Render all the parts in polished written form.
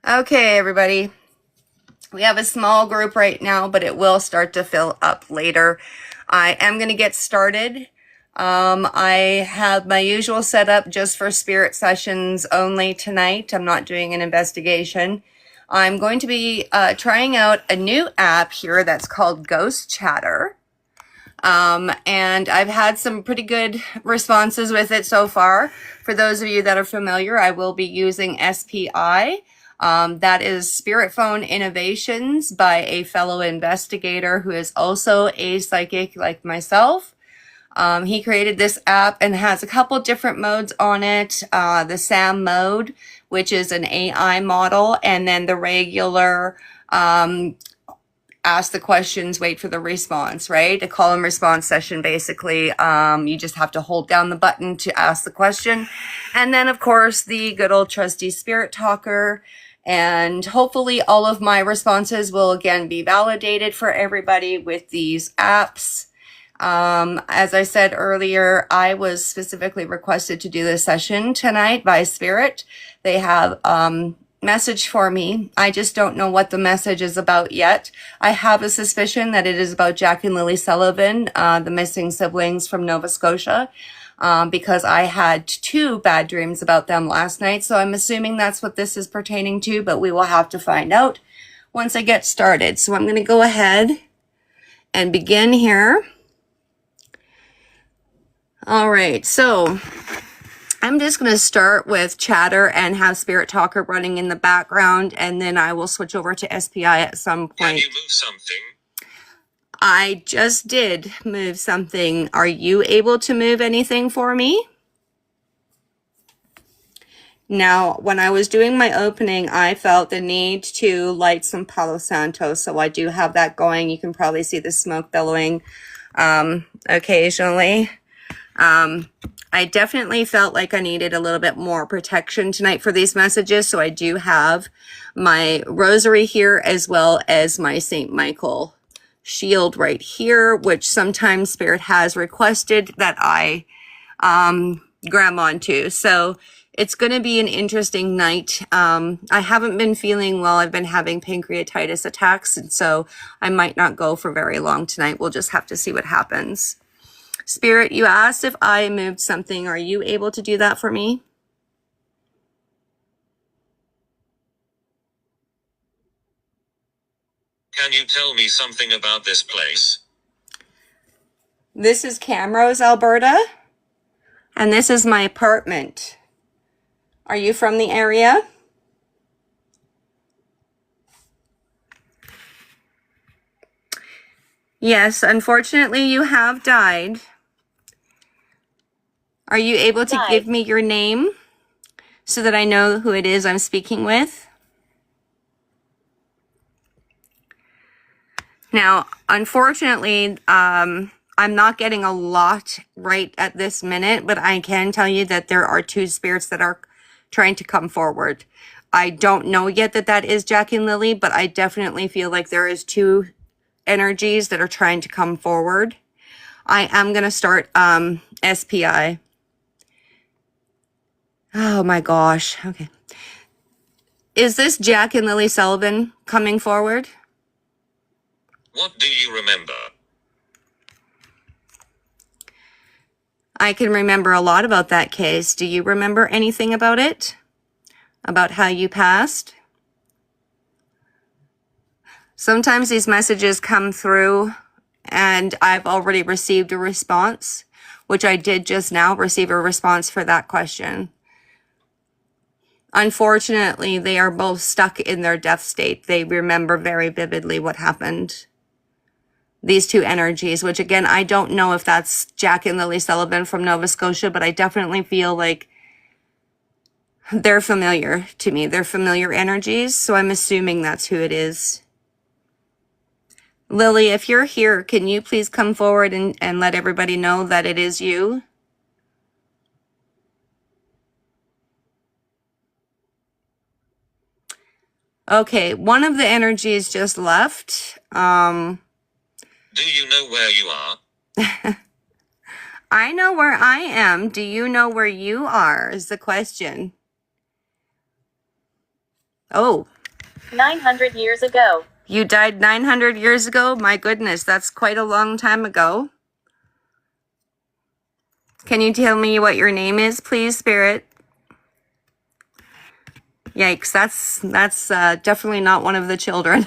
Okay, everybody. We have a small group right now, but it will start to fill up later. I am going to get started. I have my usual setup just for spirit sessions only tonight. I'm not doing an investigation. I'm going to be trying out a new app here that's called Ghost Chatter. And I've had some pretty good responses with it so far. For those of you that are familiar, I will be using SPI. That is Spirit Phone Innovations by a fellow investigator who is also a psychic like myself. He created this app and has a couple different modes on it. The SAM mode, which is an AI model, and then the regular ask the questions, wait for the response, right? A call and response session, basically. You just have to hold down the button to ask the question. And then, of course, the good old trusty spirit talker. And hopefully all of my responses will again be validated for everybody with these apps. As I said earlier, I was specifically requested to do this session tonight by Spirit. They have message for me. I just don't know what the message is about yet. I have a suspicion that it is about Jack and Lily Sullivan, the missing siblings from Nova Scotia, because I had 2 bad dreams about them last night. So I'm assuming that's what this is pertaining to, but we will have to find out once I get started. So I'm going to go ahead and begin here. All right, so I'm just going to start with chatter and have Spirit Talker running in the background, and then I will switch over to SPI at some point. Can you move something? I just did move something. Are you able to move anything for me? Now, when I was doing my opening, I felt the need to light some Palo Santo, so I do have that going. You can probably see the smoke billowing occasionally. I definitely felt like I needed a little bit more protection tonight for these messages, so I do have my rosary here as well as my St. Michael shield right here, which sometimes Spirit has requested that I grab onto. So it's going to be an interesting night. I haven't been feeling well. I've been having pancreatitis attacks, and so I might not go for very long tonight. We'll just have to see what happens. Spirit, you asked if I moved something. Are you able to do that for me? Can you tell me something about this place? This is Camrose, Alberta, and this is my apartment. Are you from the area? Yes, unfortunately you have died. Are you able to give me your name so that I know who it is I'm speaking with? Now, unfortunately, I'm not getting a lot right at this minute, but I can tell you that there are 2 spirits that are trying to come forward. I don't know yet that that is Jack and Lily, but I definitely feel like there is 2 energies that are trying to come forward. I am going to start SPI. Oh my gosh. Okay. Is this Jack and Lily Sullivan coming forward? What do you remember? I can remember a lot about that case. Do you remember anything about it? About how you passed? Sometimes these messages come through and I've already received a response, which I did just now receive a response for that question. Unfortunately, they are both stuck in their death state. They remember very vividly what happened. These 2 energies, which again, I don't know if that's Jack and Lily Sullivan from Nova Scotia, but I definitely feel like they're familiar to me. They're familiar energies, so I'm assuming that's who it is. Lily, if you're here, can you please come forward and let everybody know that it is you? Okay, one of the energies just left. Do you know where you are? I know where I am. Do you know where you are, is the question. Oh, 900 years ago. You died 900 years ago? My goodness, that's quite a long time ago. Can you tell me what your name is, please, Spirit? Yikes, that's definitely not one of the children.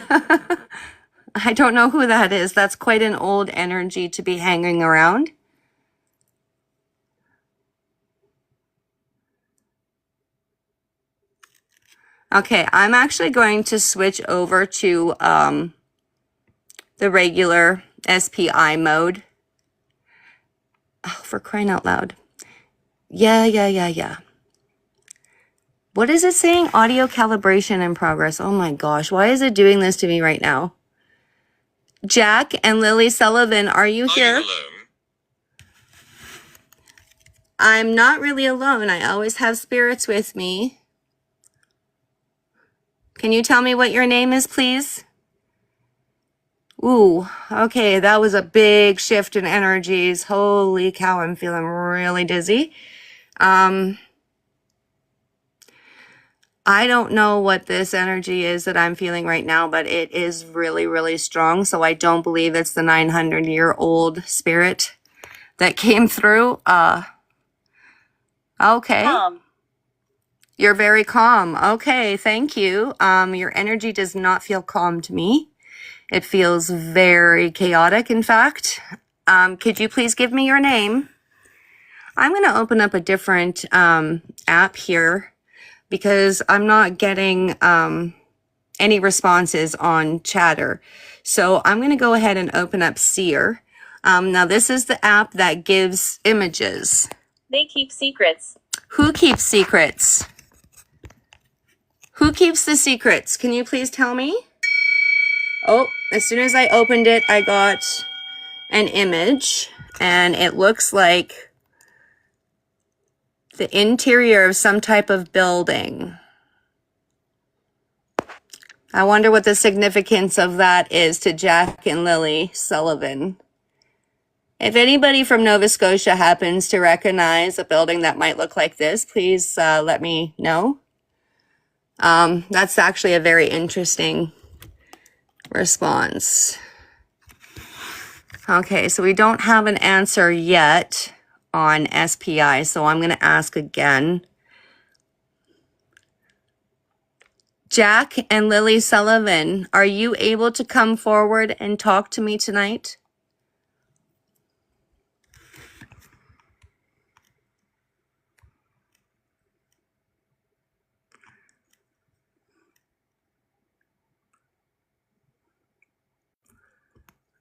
I don't know who that is. That's quite an old energy to be hanging around. Okay, I'm actually going to switch over to the regular SPI mode. Oh, for crying out loud. Yeah. What is it saying? Audio calibration in progress. Oh my gosh, why is it doing this to me right now? Jack and Lily Sullivan, are you here? Are you alone? I'm not really alone. I always have spirits with me. Can you tell me what your name is, please? Ooh, okay, that was a big shift in energies. Holy cow, I'm feeling really dizzy. I don't know what this energy is that I'm feeling right now, but it is really, really strong. So I don't believe it's the 900-year-old spirit that came through. Okay. Calm. You're very calm. Okay, thank you. Your energy does not feel calm to me. It feels very chaotic, in fact. Could you please give me your name? I'm going to open up a different app here because I'm not getting any responses on Chatter. So I'm going to go ahead and open up Seer. Now, this is the app that gives images. They keep secrets. Who keeps secrets? Who keeps the secrets? Can you please tell me? Oh, as soon as I opened it, I got an image, and it looks like the interior of some type of building. I wonder what the significance of that is to Jack and Lily Sullivan. If anybody from Nova Scotia happens to recognize a building that might look like this, please let me know. That's actually a very interesting response. Okay, so we don't have an answer yet on SPI, so I'm going to ask again. Jack and Lily Sullivan, are you able to come forward and talk to me tonight?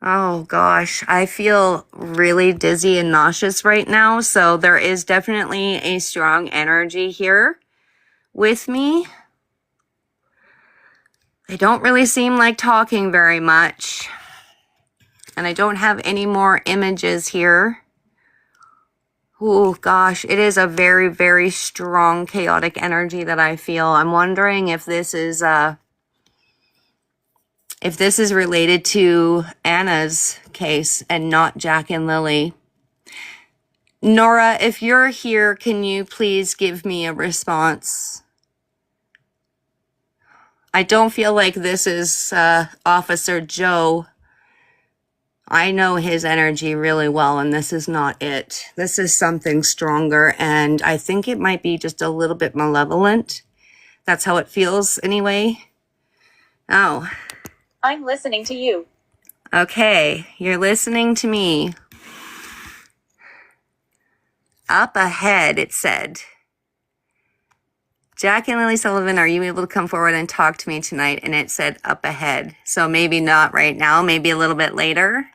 Oh gosh, I feel really dizzy and nauseous right now, so there is definitely a strong energy here with me. They don't really seem like talking very much, and I don't have any more images here. Oh gosh, it is a very, very strong chaotic energy that I feel. I'm wondering if this is related to Anna's case and not Jack and Lily. Nora, if you're here, can you please give me a response? I don't feel like this is Officer Joe. I know his energy really well, and this is not it. This is something stronger, and I think it might be just a little bit malevolent. That's how it feels anyway. Oh. I'm listening to you. Okay, you're listening to me. Up ahead, it said. Jack and Lily Sullivan, are you able to come forward and talk to me tonight? And it said up ahead. So maybe not right now, maybe a little bit later.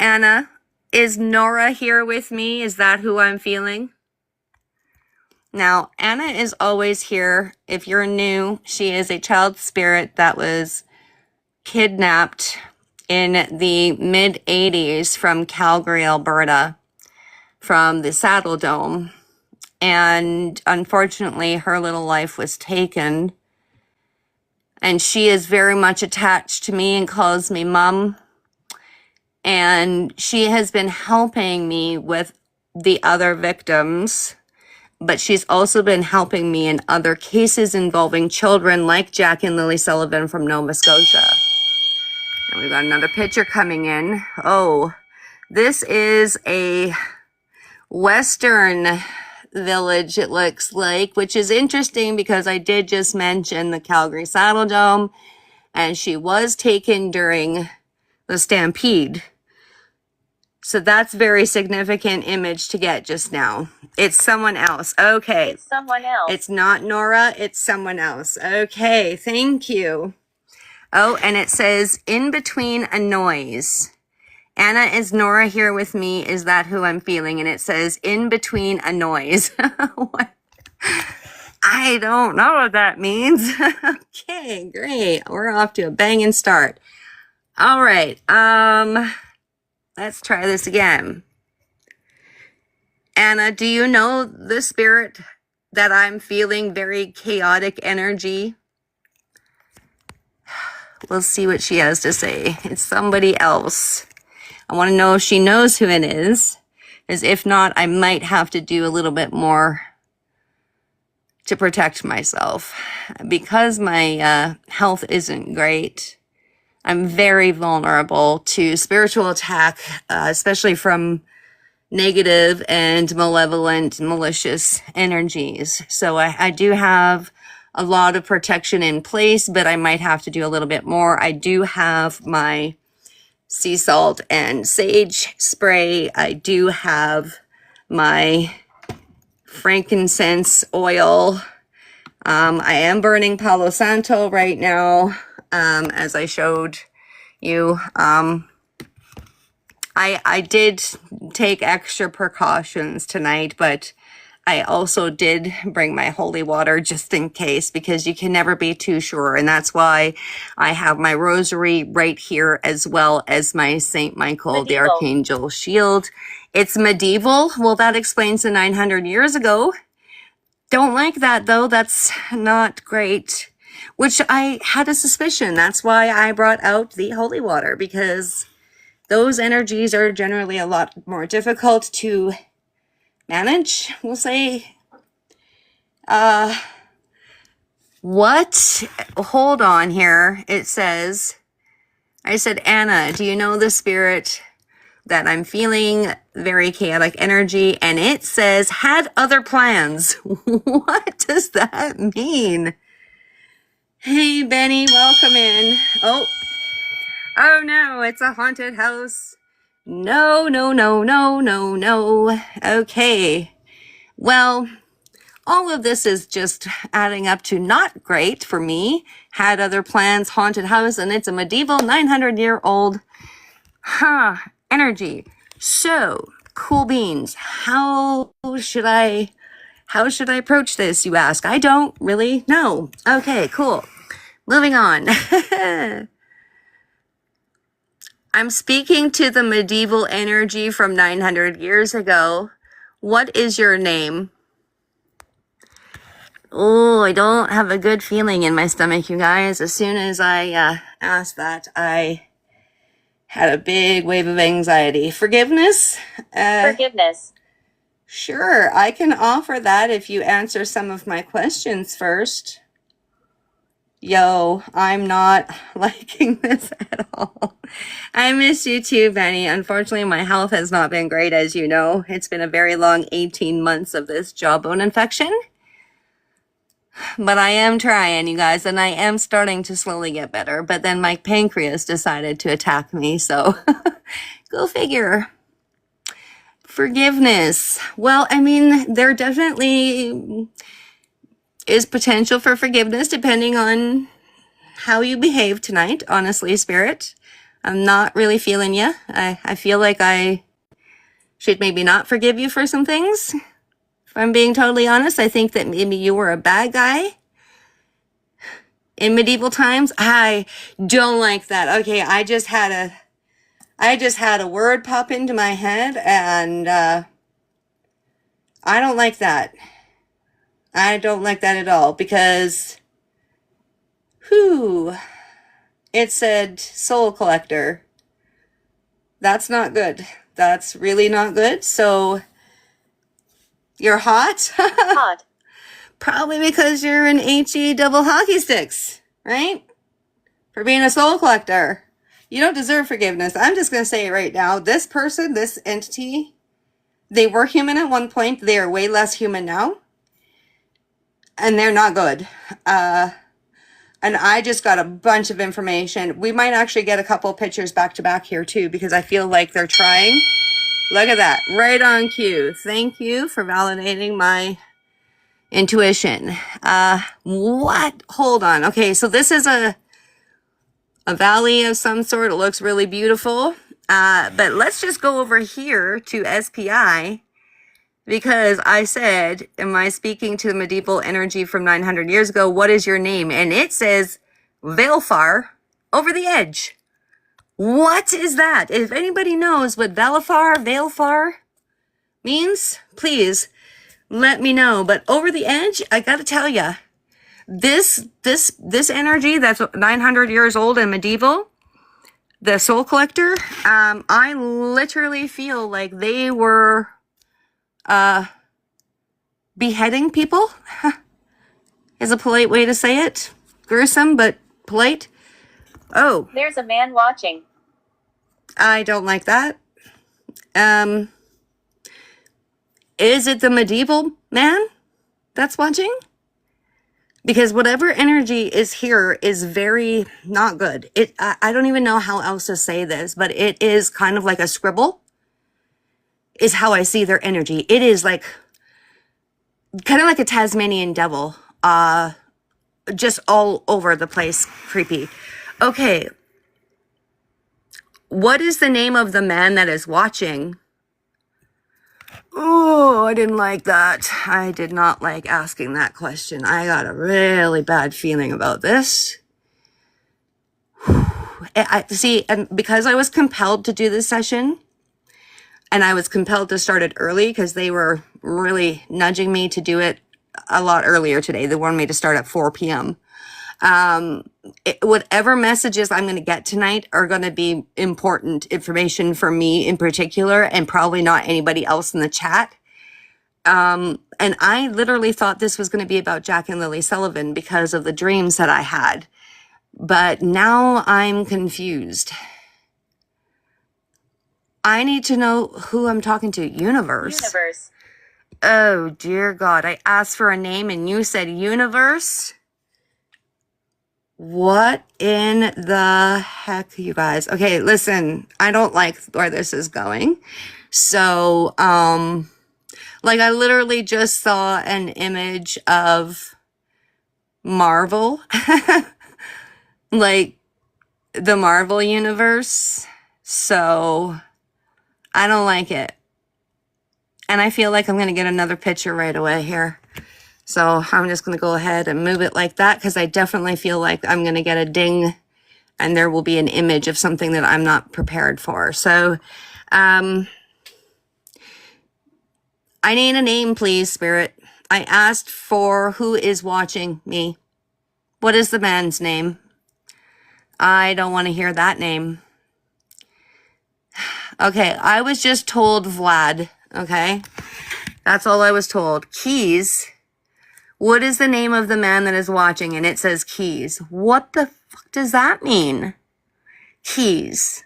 Anna, is Nora here with me? Is that who I'm feeling? Now, Anna is always here. If you're new, she is a child spirit that was kidnapped in the mid-'80s from Calgary, Alberta, from the Saddle Dome. And unfortunately, her little life was taken. And she is very much attached to me and calls me Mom. And she has been helping me with the other victims, but she's also been helping me in other cases involving children like Jack and Lily Sullivan from Nova Scotia. And we've got another picture coming in. Oh, this is a Western village, it looks like, which is interesting because I did just mention the Calgary Saddle Dome, and she was taken during the Stampede. So that's very significant image to get just now. It's someone else. Okay. It's someone else. It's not Nora, it's someone else. Okay, thank you. Oh, and it says, in between a noise. Anna, is Nora here with me? Is that who I'm feeling? And it says, in between a noise. What? I don't know what that means. Okay, great. We're off to a banging start. All right. Let's try this again. Anna, do you know the spirit that I'm feeling very chaotic energy? We'll see what she has to say. It's somebody else. I want to know if she knows who it is. As if not, I might have to do a little bit more to protect myself. Because my health isn't great, I'm very vulnerable to spiritual attack, especially from negative and malevolent, malicious energies. So I do have a lot of protection in place, but I might have to do a little bit more. I do have my sea salt and sage spray. I do have my frankincense oil. I am burning Palo Santo right now, as I showed you. I did take extra precautions tonight, but I also did bring my holy water just in case, because you can never be too sure. And that's why I have my rosary right here, as well as my St. Michael the Medieval. Archangel shield. It's medieval. Well, that explains the 900 years ago. Don't like that though. That's not great. Which I had a suspicion. That's why I brought out the holy water, because those energies are generally a lot more difficult to manage, we'll say. What? Hold on here. It says, I said, Anna, do you know the spirit that I'm feeling very chaotic energy? And it says, had other plans. What does that mean? Hey, Benny, welcome in. Oh no, it's a haunted house. No, no, no, no, no, no. Okay. Well, all of this is just adding up to not great for me. Had other plans, haunted house, and it's a medieval 900-year-old energy. So, cool beans. How should I approach this, you ask? I don't really know. Okay, cool. Moving on. I'm speaking to the medieval energy from 900 years ago. What is your name? Oh, I don't have a good feeling in my stomach, you guys. As soon as I asked that, I had a big wave of anxiety. Forgiveness? Forgiveness. Sure, I can offer that if you answer some of my questions first. Yo, I'm not liking this at all. I miss you too, Benny. Unfortunately, my health has not been great, as you know. It's been a very long 18 months of this jawbone infection. But I am trying, you guys, and I am starting to slowly get better. But then my pancreas decided to attack me, so go figure. Forgiveness. Well, I mean, there definitely is potential for forgiveness depending on how you behave tonight, honestly, Spirit. I'm not really feeling you. I feel like I should maybe not forgive you for some things. If I'm being totally honest, I think that maybe you were a bad guy in medieval times. I don't like that. Okay, I just had a word pop into my head, and I don't like that. I don't like that at all, because it said soul collector. That's not good. That's really not good. So You're hot? Hot. Probably because you're an HE double hockey sticks, right? For being a soul collector. You don't deserve forgiveness. I'm just going to say it right now. This person, this entity, they were human at one point. They are way less human now. And they're not good. And I just got a bunch of information. We might actually get a couple pictures back to back here too, because I feel like they're trying. Look at that. Right on cue. Thank you for validating my intuition. What? Hold on. Okay, so this is a valley of some sort. It looks really beautiful. But let's just go over here to SPI, because I said, am I speaking to the medieval energy from 900 years ago? What is your name? And it says Valfar over the edge. What is that? If anybody knows what Valfar means, please let me know. But over the edge, I gotta tell you, this energy that's 900 years old and medieval, the soul collector, I literally feel like they were beheading people is a polite way to say it. Gruesome, but polite. Oh, There's a man watching. I don't like that. Is it the medieval man that's watching? Because whatever energy is here is very not good. I don't even know how else to say this, but it is kind of like a scribble, is how I see their energy. It is like, kind of like a Tasmanian devil, just all over the place, creepy. Okay. What is the name of the man that is watching? Oh, I didn't like that. I did not like asking that question. I got a really bad feeling about this. See, and because I was compelled to do this session, and I was compelled to start it early because they were really nudging me to do it a lot earlier today. They wanted me to start at 4 p.m. Whatever messages I'm going to get tonight are going to be important information for me in particular, and probably not anybody else in the chat. And I literally thought this was going to be about Jack and Lily Sullivan because of the dreams that I had. But now I'm confused. I need to know who I'm talking to. Universe. Oh, dear God. I asked for a name and you said universe? What in the heck, you guys? Okay, listen, I don't like where this is going. So, like I literally just saw an image of Marvel, like the Marvel universe. So I don't like it. And I feel like I'm going to get another picture right away here. So I'm just going to go ahead and move it like that, because I definitely feel like I'm going to get a ding and there will be an image of something that I'm not prepared for. So I need a name, please, Spirit. I asked for who is watching me. What is the man's name? I don't want to hear that name. Okay, I was just told Vlad, okay? That's all I was told. Keys. What is the name of the man that is watching? And it says Keys. What the fuck does that mean? Keys.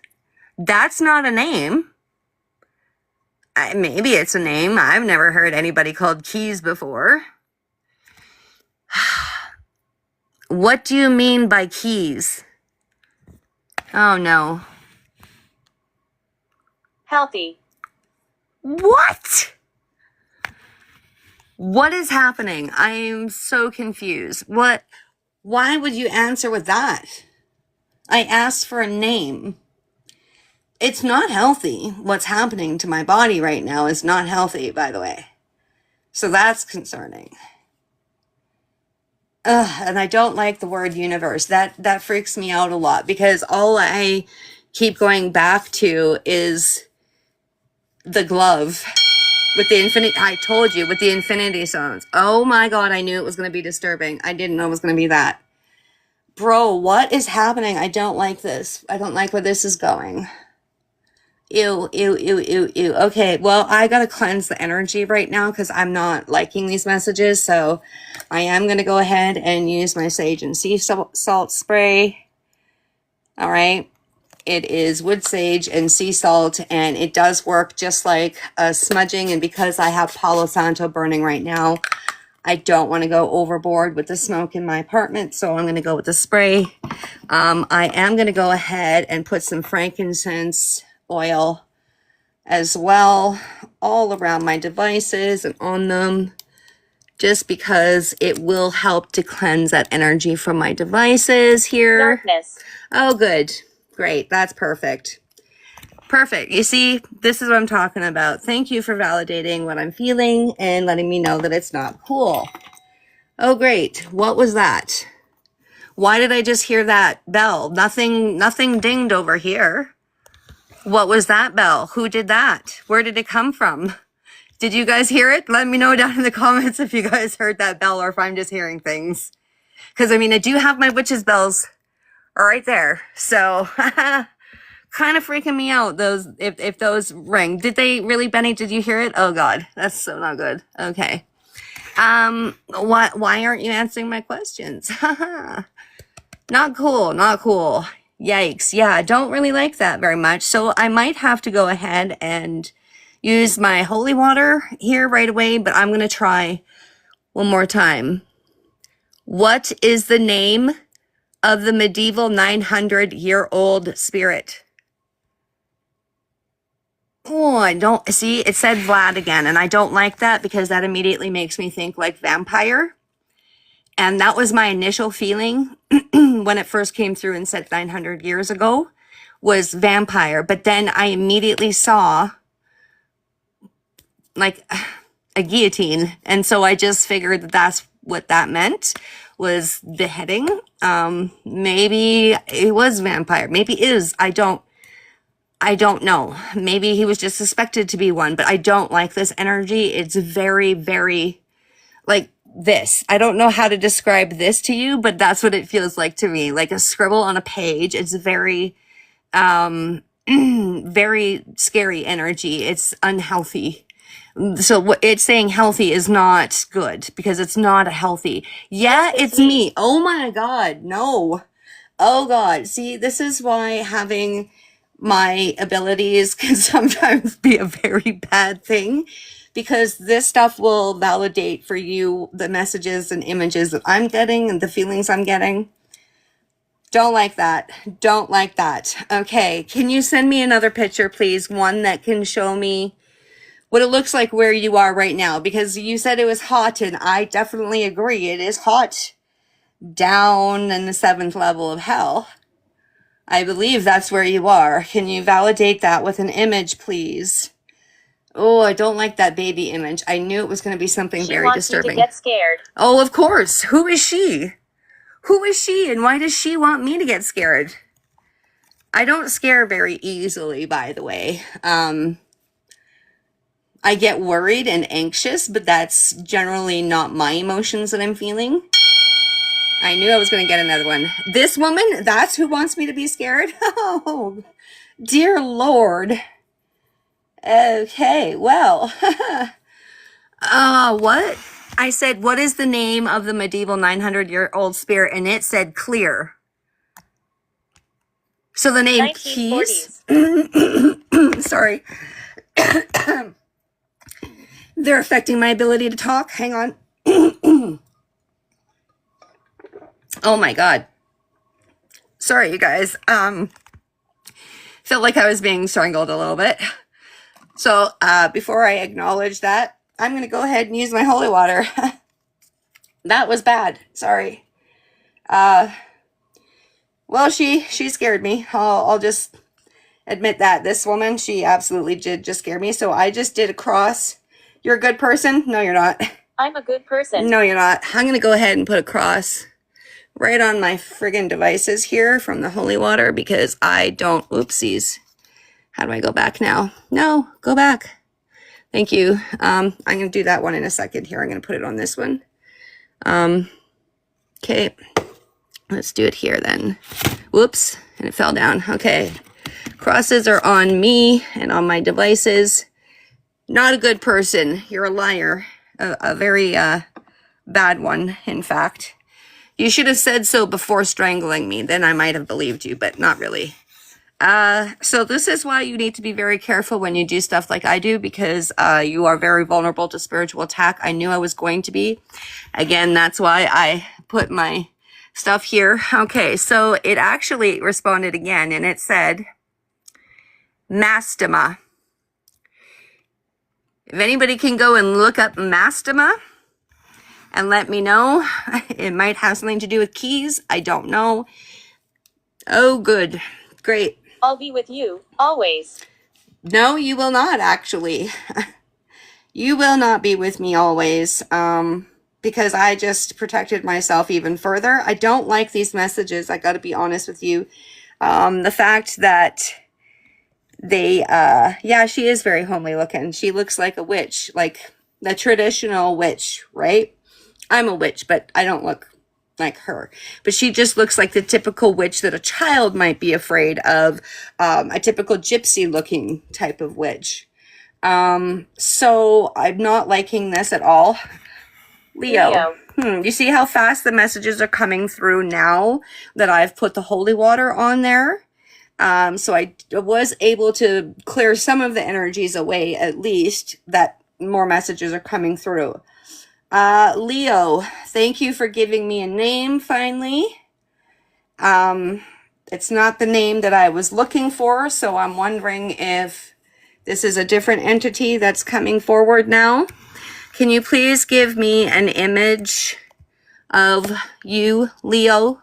That's not a name. Maybe it's a name. I've never heard anybody called Keys before. What do you mean by keys? Oh, no. Healthy. What? What is happening? I am so confused. What? Why would you answer with that? I asked for a name. It's not healthy. What's happening to my body right now is not healthy, by the way. So that's concerning. And I don't like the word universe. That freaks me out a lot, because all I keep going back to is the glove with the infinite. I told you, with the infinity stones. Oh my God, I knew it was going to be disturbing. I didn't know it was going to be that. Bro, what is happening? I don't like this. I don't like where this is going. Ew, ew, ew, ew, ew. Okay, well, I gotta cleanse the energy right now because I'm not liking these messages. So I am gonna go ahead and use my sage and sea salt spray. All right. It is wood sage and sea salt, and it does work just like smudging. And because I have Palo Santo burning right now, I don't want to go overboard with the smoke in my apartment, so I'm going to go with the spray. I am going to go ahead and put some frankincense oil as well all around my devices and on them, just because it will help to cleanse that energy from my devices here. Darkness. Oh, good. Great. That's perfect. Perfect. You see, this is what I'm talking about. Thank you for validating what I'm feeling and letting me know that it's not cool. Oh, great. What was that? Why did I just hear that bell? Nothing dinged over here. What was that bell? Who did that? Where did it come from? Did you guys hear it? Let me know down in the comments if you guys heard that bell or if I'm just hearing things. Because, I mean, I do have my witch's bells right there. So, kind of freaking me out, those, if those ring. Did they really, Benny? Did you hear it? Oh, God. That's so not good. Okay. Why aren't you answering my questions? Not cool, not cool. Yikes. Yeah, I don't really like that very much. So I might have to go ahead and use my holy water here right away, but I'm going to try one more time. What is the name of the medieval 900-year-old spirit? Oh, I don't see. It said Vlad again, and I don't like that because that immediately makes me think like vampire. And that was my initial feeling when it first came through and said 900 years ago was vampire. But then I immediately saw like a guillotine. And so I just figured that that's what that meant, was beheading. Maybe it was vampire. Maybe it is. I don't know. Maybe he was just suspected to be one, but I don't like this energy. It's very, very like this. I don't know how to describe this to you, but that's what it feels like to me. Like a scribble on a page. It's very, very scary energy. It's unhealthy. So what it's saying healthy is not good because it's not healthy. Yeah, it's me. Oh my God. No. Oh God. See, this is why having my abilities can sometimes be a very bad thing, because this stuff will validate for you the messages and images that I'm getting and the feelings I'm getting. Don't like that. Don't like that. Okay. Can you send me another picture, please? One that can show me what it looks like where you are right now, because you said it was hot, and I definitely agree. It is hot down in the 7th level of hell. I believe that's where you are. Can you validate that with an image, please? Oh, I don't like that baby image. I knew it was going to be something very disturbing. She wants you to get scared. Oh, of course. Who is she? Who is she, and why does she want me to get scared? I don't scare very easily, by the way. I get worried and anxious, but that's generally not my emotions that I'm feeling. I knew I was going to get another one. This woman, that's who wants me to be scared? Oh, dear Lord. Okay, well. What? I said, what is the name of the medieval 900-year-old spirit? And it said clear. So the name Keys. Sorry. They're affecting my ability to talk. Hang on. Oh my God. Sorry, you guys. Felt like I was being strangled a little bit. So, before I acknowledge that, I'm going to go ahead and use my holy water. That was bad. Sorry. Well, she scared me. I'll just admit that. This woman, she absolutely did just scare me. So I just did a cross. You're a good person? No, you're not. I'm a good person. No, you're not. I'm going to go ahead and put a cross right on my friggin' devices here from the holy water because I don't, oopsies. How do I go back now? No, go back. Thank you. I'm going to do that one in a second here. I'm going to put it on this one. Okay. Let's do it here then. Whoops. And it fell down. Okay. Crosses are on me and on my devices. Not a good person. You're a liar. A very bad one, in fact. You should have said so before strangling me. Then I might have believed you, but not really. So this is why you need to be very careful when you do stuff like I do, because you are very vulnerable to spiritual attack. I knew I was going to be. Again, that's why I put my stuff here. Okay, so it actually responded again, and it said, mastema. If anybody can go and look up mastema and let me know. It might have something to do with keys. I don't know. Oh, good. Great. I'll be with you, always. No, you will not, actually. You will not be with me always, because I just protected myself even further. I don't like these messages. I got to be honest with you. The fact that they, yeah, she is very homely looking. She looks like a witch, like the traditional witch, right? I'm a witch, but I don't look like her. But she just looks like the typical witch that a child might be afraid of, a typical gypsy looking type of witch. So I'm not liking this at all. Leo. You see how fast the messages are coming through now that I've put the holy water on there? So I was able to clear some of the energies away, at least, that more messages are coming through. Leo, thank you for giving me a name finally. It's not the name that I was looking for, so I'm wondering if this is a different entity that's coming forward now. Can you please give me an image of you, Leo?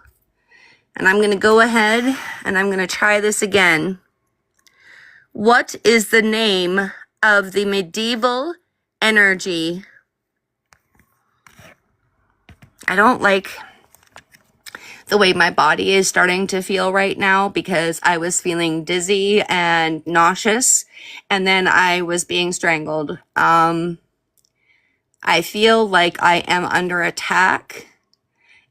And I'm going to go ahead and I'm going to try this again. What is the name of the medieval energy? I don't like the way my body is starting to feel right now, because I was feeling dizzy and nauseous, and then I was being strangled. I feel like I am under attack,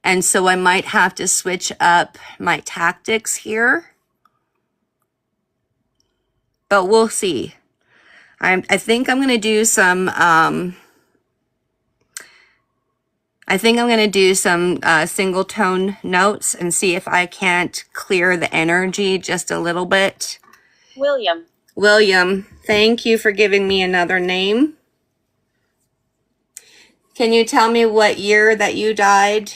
and so I might have to switch up my tactics here. But we'll see. I think I'm going to do some... I think I'm going to do some single tone notes and see if I can't clear the energy just a little bit. William. William, thank you for giving me another name. Can you tell me what year that you died?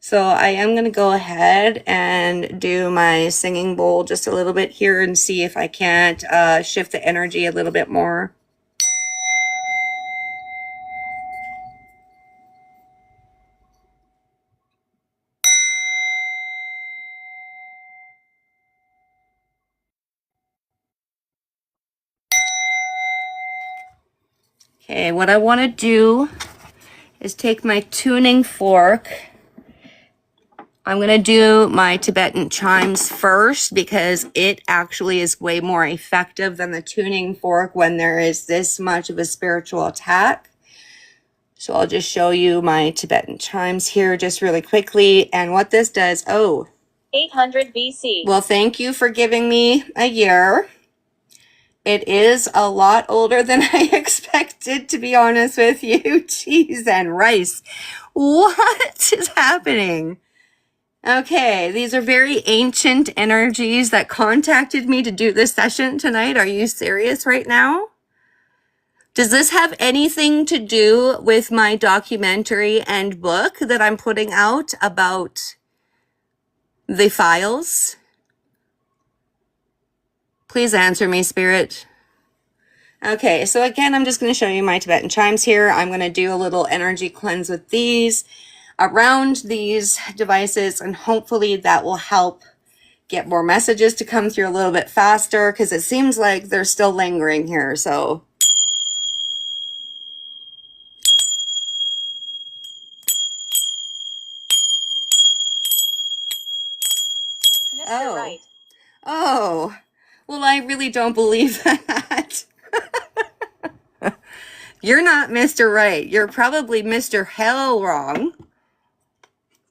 So I am going to go ahead and do my singing bowl just a little bit here and see if I can't shift the energy a little bit more. Okay, what I want to do is take my tuning fork. I'm going to do my Tibetan chimes first, because it actually is way more effective than the tuning fork when there is this much of a spiritual attack. So I'll just show you my Tibetan chimes here just really quickly. And what this does, 800 BC. Well, thank you for giving me a year. It is a lot older than I expected, to be honest with you. Cheese and rice. What is happening? Okay, these are very ancient energies that contacted me to do this session tonight. Are you serious right now? Does this have anything to do with my documentary and book that I'm putting out about the files? Please answer me, Spirit. Okay, so again, I'm just going to show you my Tibetan chimes here. I'm going to do a little energy cleanse with these around these devices, and hopefully that will help get more messages to come through a little bit faster, because it seems like they're still lingering here. So Mr. Right. Oh, well, I really don't believe that. You're not Mr. Right. You're probably Mr. Hell wrong.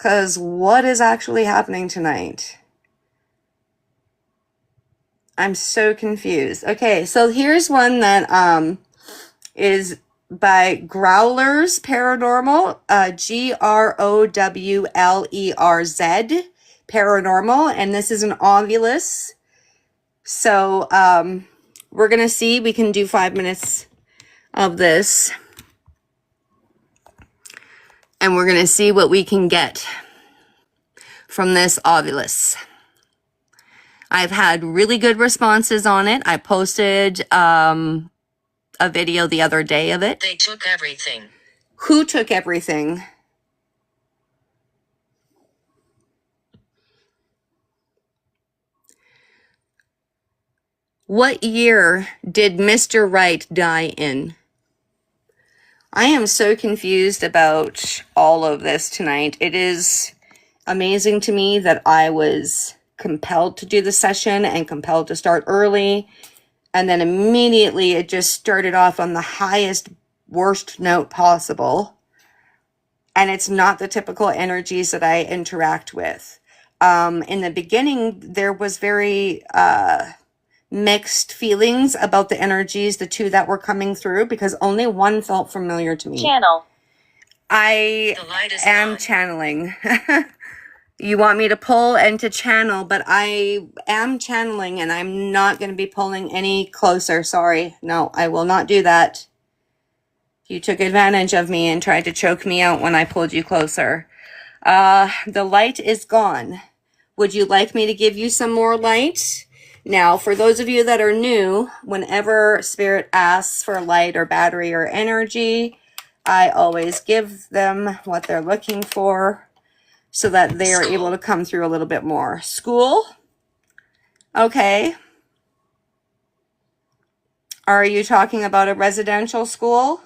Because what is actually happening tonight? I'm so confused. Okay, so here's one that is by Growlers Paranormal, Growlerz Paranormal, and this is an Ovilus. So we're gonna see. We can do 5 minutes of this, and we're gonna see what we can get from this Ovilus. I've had really good responses on it. I posted a video the other day of it. They took everything. Who took everything? What year did Mr. Right die in? I am so confused about all of this tonight. It is amazing to me that I was compelled to do the session and compelled to start early. And then immediately it just started off on the highest, worst note possible. And it's not the typical energies that I interact with. In the beginning, there was very mixed feelings about the energies, the two that were coming through, because only one felt familiar to me. Channel. I am channeling. You want me to pull and to channel, but I am channeling and I'm not going to be pulling any closer. Sorry. No, I will not do that. You took advantage of me and tried to choke me out when I pulled you closer. The light is gone. Would you like me to give you some more light? Now, for those of you that are new, whenever Spirit asks for light or battery or energy, I always give them what they're looking for, so that they are able to come through a little bit more. School? Okay. Are you talking about a residential school?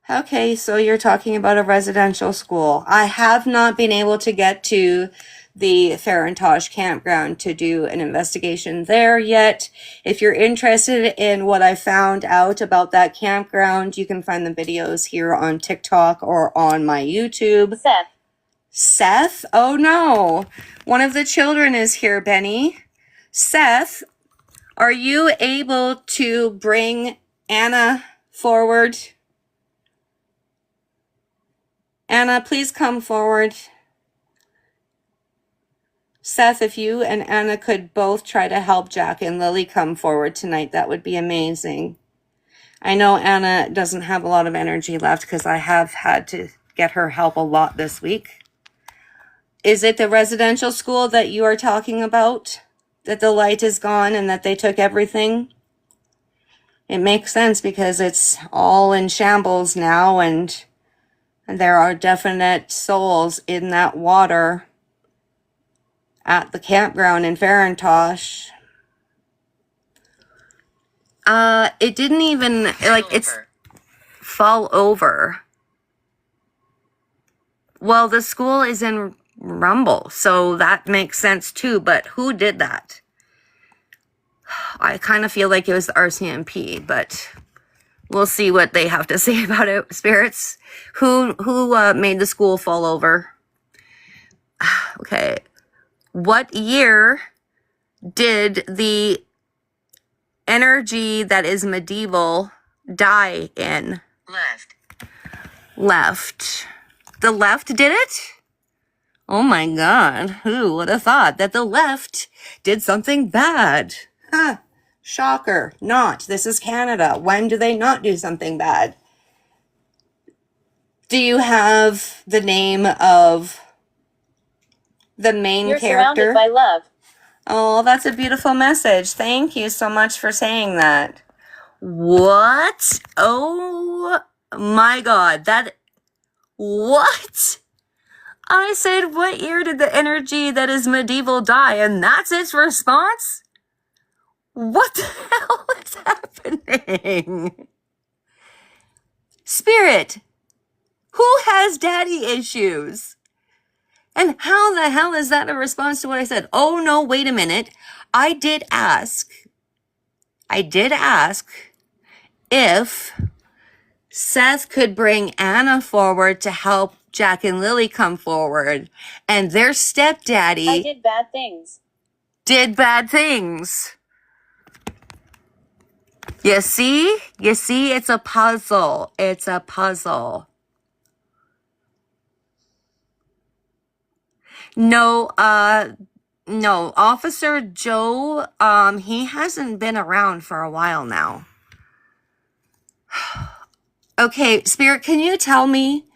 Okay, so you're talking about a residential school. I have not been able to get to the Farintosh campground to do an investigation there yet. If you're interested in what I found out about that campground, you can find the videos here on TikTok or on my YouTube. Seth. Seth? Oh no. One of the children is here, Benny. Seth, are you able to bring Anna forward? Anna, please come forward. Seth, if you and Anna could both try to help Jack and Lily come forward tonight, that would be amazing. I know Anna doesn't have a lot of energy left because I have had to get her help a lot this week. Is it the residential school that you are talking about? That the light is gone and that they took everything? It makes sense because it's all in shambles now, and there are definite souls in that water at the campground in Farintosh. It didn't even, it's fall over. Well, the school is in Rumble, so that makes sense too, but who did that? I kind of feel like it was the RCMP, but we'll see what they have to say about it, spirits. Who made the school fall over? Okay. What year did the energy that is medieval die in? Left. The left did it? Oh my God. Who would have thought that the left did something bad? Huh. Shocker. Not. This is Canada. When do they not do something bad? Do you have the name of the main You're character? surrounded by love. Oh, that's a beautiful message. Thank you so much for saying that. What? Oh my God. What? I said, what year did the energy that is medieval die? And that's its response? What the hell is happening? Spirit, who has daddy issues? And how the hell is that a response to what I said? Oh no, wait a minute. I did ask if Seth could bring Anna forward to help Jack and Lily come forward. And their I stepdaddy did bad things. did bad things. You see? You see, it's a puzzle. It's a puzzle. No, no, Officer Joe, he hasn't been around for a while now. Okay, Spirit, can you tell me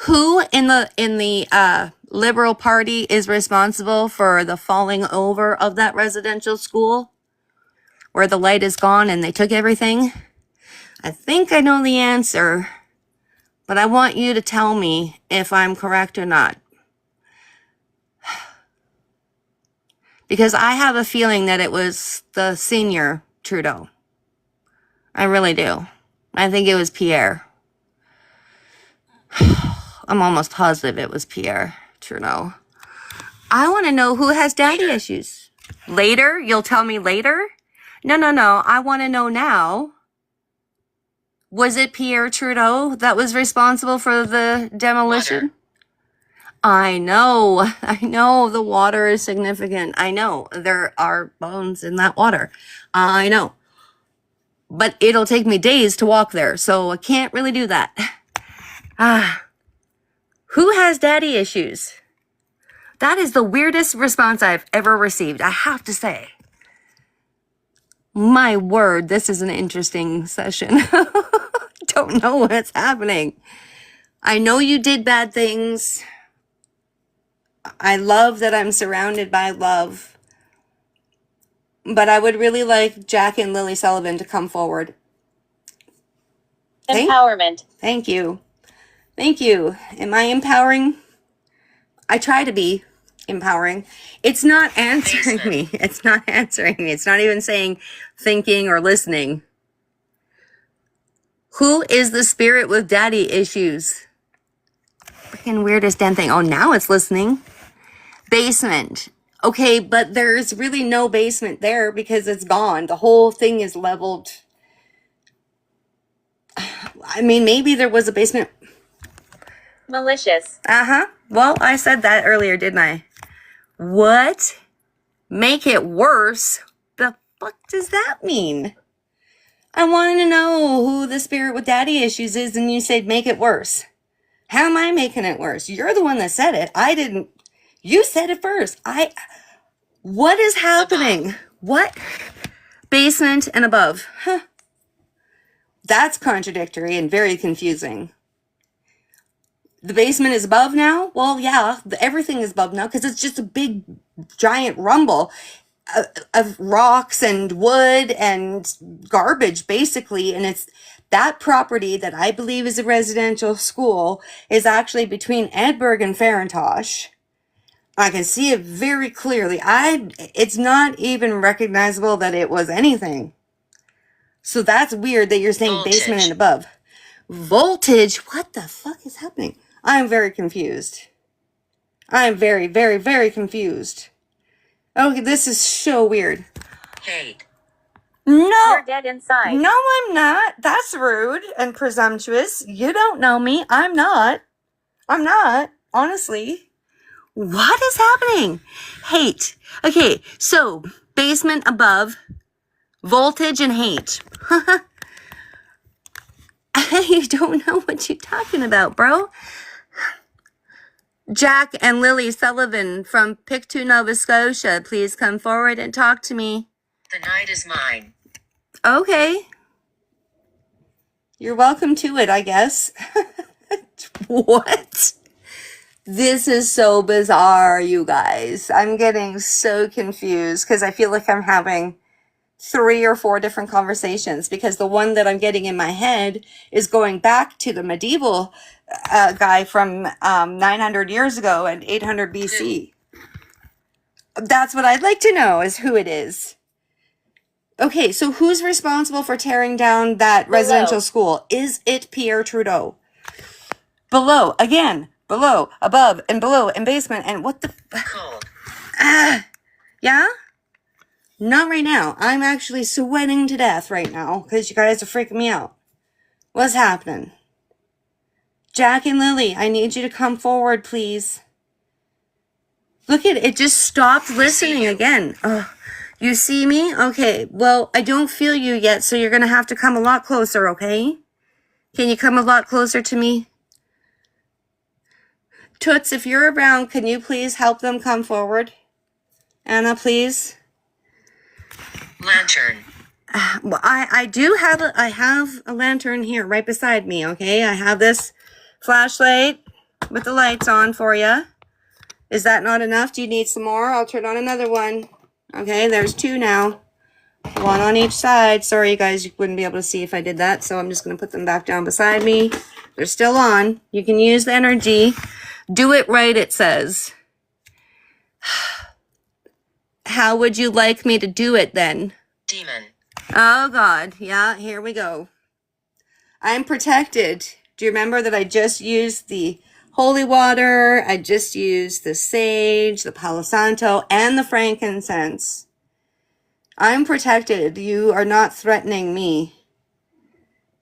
who in the Liberal Party is responsible for the falling over of that residential school where the light is gone and they took everything? I think I know the answer, but I want you to tell me if I'm correct or not. Because I have a feeling that it was the senior Trudeau. I really do. I think it was Pierre. I'm almost positive it was Pierre Trudeau. I want to know who has daddy issues. Later? You'll tell me later? No. I want to know now. Was it Pierre Trudeau that was responsible for the demolition? Water. I know the water is significant. I know there are bones in that water. I know. But it'll take me days to walk there, so I can't really do that. Who has daddy issues? That is the weirdest response I've ever received, I have to say. My word, this is an interesting session. Don't know what's happening. I know you did bad things. I love that I'm surrounded by love. But I would really like Jack and Lily Sullivan to come forward. Empowerment. Thank you. Thank you. Am I empowering? I try to be empowering. It's not answering me. It's not answering me. It's not even saying thinking or listening. Who is the spirit with daddy issues? Freaking weirdest damn thing. Oh, now it's listening. Basement. Okay, but there's really no basement there because it's gone. The whole thing is leveled. I mean, maybe there was a basement. Malicious. Well, I said that earlier, didn't I? What? Make it worse? The fuck does that mean? I wanted to know who the spirit with daddy issues is, and you said make it worse. How am I making it worse? You're the one that said it. I didn't. You said it first. What is happening? What? Basement and above. Huh. That's contradictory and very confusing. The basement is above now? Well, yeah, everything is above now because it's just a big, giant rumble of rocks and wood and garbage, basically. And it's that property that I believe is a residential school is actually between Edberg and Farintosh. I can see it very clearly. It's not even recognizable that it was anything. So that's weird that you're saying Voltage. Basement and above. Voltage? What the fuck is happening? I'm very confused. I'm very, very, very confused. Okay, this is so weird. Hate. No. You're dead inside. No, I'm not. That's rude and presumptuous. You don't know me. I'm not. Honestly. What is happening? Hate. Okay, so basement above, voltage and hate. I don't know what you're talking about, bro. Jack and Lily Sullivan from Pictou, Nova Scotia, please come forward and talk to me. The night is mine. Okay. You're welcome to it, I guess. What? This is so bizarre, you guys. I'm getting so confused because I feel like I'm having 3 or 4 different conversations because the one that I'm getting in my head is going back to the medieval guy from 900 years ago and 800 BC. That's what I'd like to know is who it is. Okay, so who's responsible for tearing down that residential school? Is it Pierre Trudeau? Below, again, below, above, and below, and basement, and what the... Cold. Yeah? Not right now. I'm actually sweating to death right now because you guys are freaking me out. What's happening? Jack and Lily, I need you to come forward, please. Look at it. It just stopped listening again. Ugh. You see me? Okay. Well, I don't feel you yet, so you're going to have to come a lot closer, okay? Can you come a lot closer to me? Toots, if you're around, can you please help them come forward? Anna, please. Lantern. Well, I have a lantern here right beside me, okay? I have this flashlight with the lights on for you. Is that not enough? Do you need some more? I'll turn on another one. Okay, there's two now. One on each side. Sorry, you guys, you wouldn't be able to see if I did that, so I'm just going to put them back down beside me. They're still on. You can use the energy. Do it right, it says. How would you like me to do it then? Demon. Oh, God. Yeah, here we go. I'm protected. Do you remember that I just used the holy water? I just used the sage, the Palo Santo, and the frankincense. I'm protected. You are not threatening me.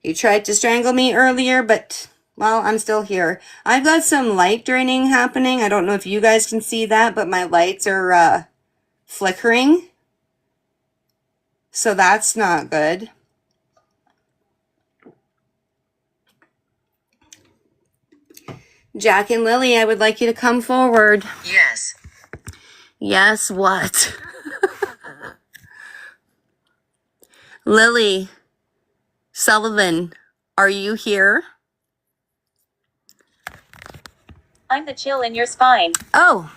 You tried to strangle me earlier, but, well, I'm still here. I've got some light draining happening. I don't know if you guys can see that, but my lights are flickering. So that's not good. Jack and Lily, I would like you to come forward. Yes. Yes, what? Lily Sullivan, are you here? I'm the chill in your spine. Oh.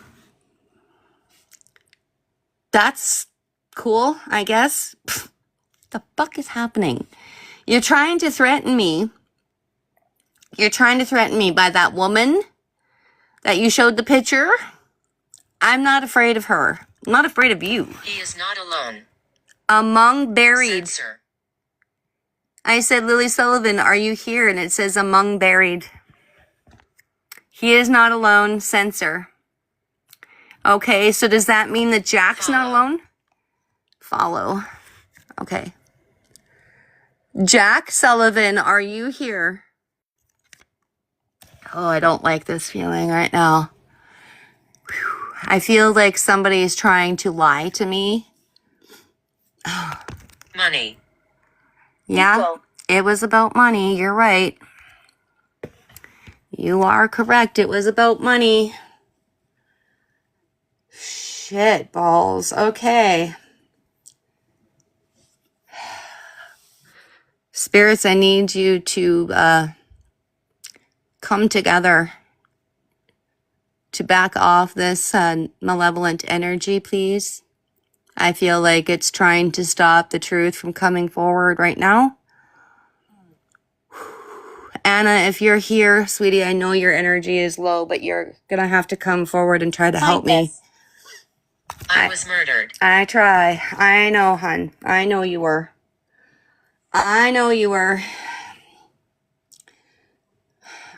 That's cool, I guess. Pfft, the fuck is happening? You're trying to threaten me. You're trying to threaten me by that woman that you showed the picture. I'm not afraid of her. I'm not afraid of you. He is not alone. Among buried. Censor. I said, Lily Sullivan, are you here? And it says among buried. He is not alone. Censor. Okay, so does that mean that Jack's not alone? Follow. Okay. Jack Sullivan, are you here? Oh, I don't like this feeling right now. Whew. I feel like somebody's trying to lie to me. Money. Yeah, Equal. it was about money. You're right. You are correct. It was about money. Shit balls. Okay. Spirits, I need you to come together to back off this malevolent energy, please. I feel like it's trying to stop the truth from coming forward right now. Anna, if you're here, sweetie, I know your energy is low, but you're gonna have to come forward and try to help me. I was murdered. I try. I know, hun. I know you were. I know you were.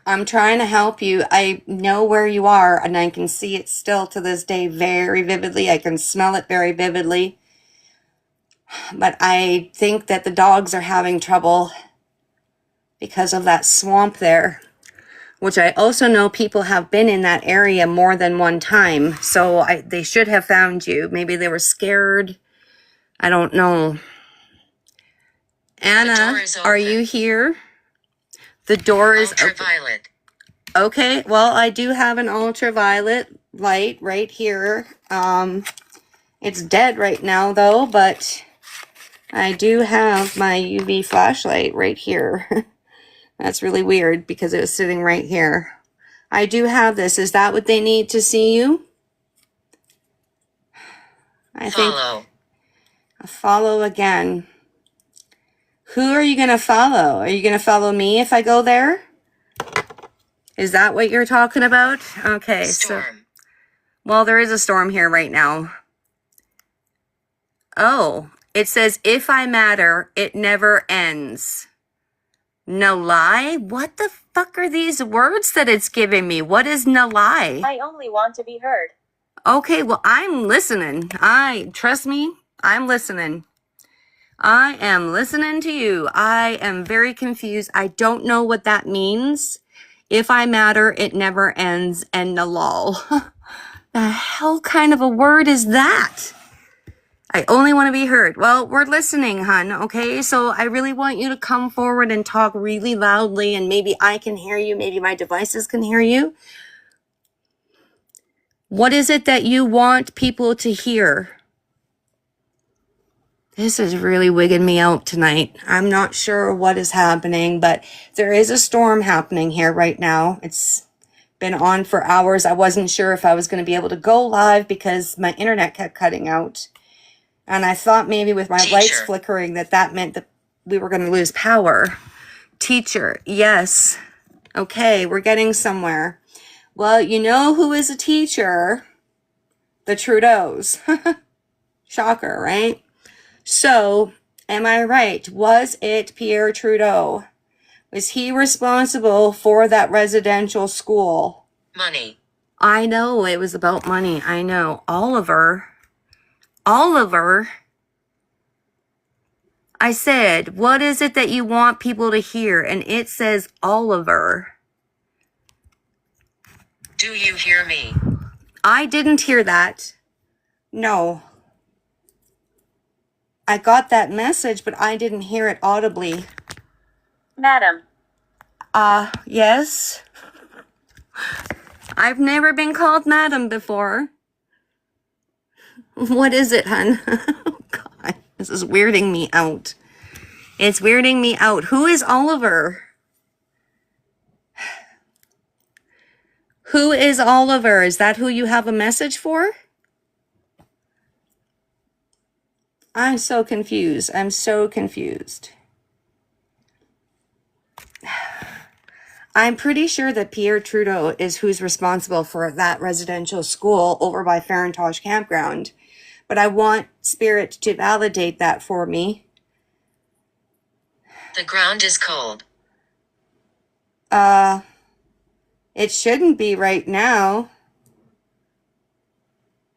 I'm trying to help you. I know where you are, and I can see it still to this day very vividly. I can smell it very vividly. But I think that the dogs are having trouble because of that swamp there, which I also know people have been in that area more than one time. So they should have found you. Maybe they were scared. I don't know. Anna, are you here? The door is open. Ultraviolet. Okay, well, I do have an ultraviolet light right here. It's dead right now, though, but I do have my UV flashlight right here. That's really weird because it was sitting right here. I do have this. Is that what they need to see you? I think. Follow. Follow again. Who are you going to follow? Are you going to follow me if I go there? Is that what you're talking about? Okay, Storm. well, there is a storm here right now. Oh, it says, if I matter, it never ends. No lie? What the fuck are these words that it's giving me? What is no lie? I only want to be heard. Okay, well, I'm listening. Trust me, I'm listening. I am listening to you. I am very confused. I don't know what that means. If I matter, it never ends, and the lol. The hell kind of a word is that? I only want to be heard. Well, we're listening, hun, okay? So I really want you to come forward and talk really loudly, and maybe I can hear you. Maybe my devices can hear you. What is it that you want people to hear? This is really wigging me out tonight. I'm not sure what is happening, but there is a storm happening here right now. It's been on for hours. I wasn't sure if I was going to be able to go live because my internet kept cutting out. And I thought maybe with my lights flickering that meant that we were going to lose power. Teacher, yes. Okay, we're getting somewhere. Well, you know who is a teacher? The Trudeaus. Shocker, right? So, am I right? Was it Pierre Trudeau? Was he responsible for that residential school? Money. I know it was about money. I know. Oliver. I said, what is it that you want people to hear? And it says Oliver. Do you hear me? I didn't hear that. No. I got that message, but I didn't hear it audibly. Madam. Yes. I've never been called madam before. What is it, hun? Oh, God, this is weirding me out. It's weirding me out. Who is Oliver? Who is Oliver? Is that who you have a message for? I'm so confused. I'm so confused. I'm pretty sure that Pierre Trudeau is who's responsible for that residential school over by Farintosh Campground. But I want Spirit to validate that for me. The ground is cold. It shouldn't be right now.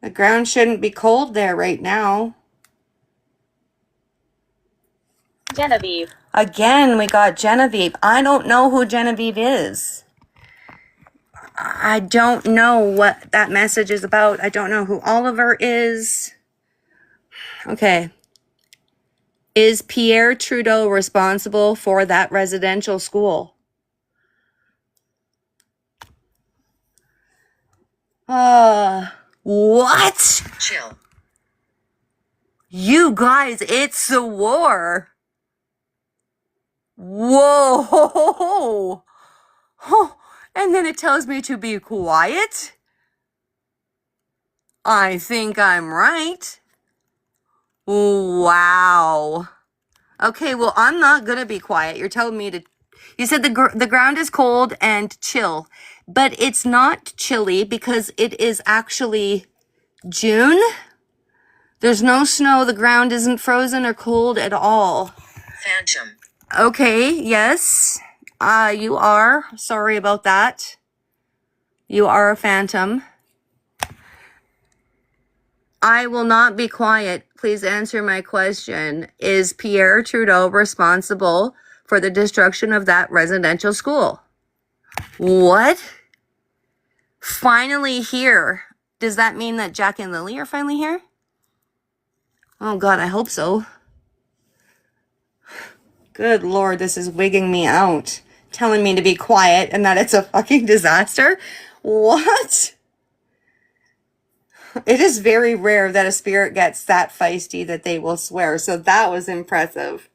The ground shouldn't be cold there right now. Genevieve. Again, we got Genevieve. I don't know who Genevieve is. I don't know what that message is about. I don't know who Oliver is. Okay. Is Pierre Trudeau responsible for that residential school? What? Chill. You guys, it's the war. Whoa. And then it tells me to be quiet? I think I'm right. Wow. Okay, well, I'm not going to be quiet. You're telling me to... You said the ground is cold and chill. But it's not chilly because it is actually June. There's no snow. The ground isn't frozen or cold at all. Phantom. Okay, yes. You are. Sorry about that. You are a phantom. I will not be quiet. Please answer my question. Is Pierre Trudeau responsible for the destruction of that residential school? What? Finally here. Does that mean that Jack and Lily are finally here? Oh God, I hope so. Good Lord, this is wigging me out. Telling me to be quiet and that it's a fucking disaster? What? It is very rare that a spirit gets that feisty that they will swear, so that was impressive.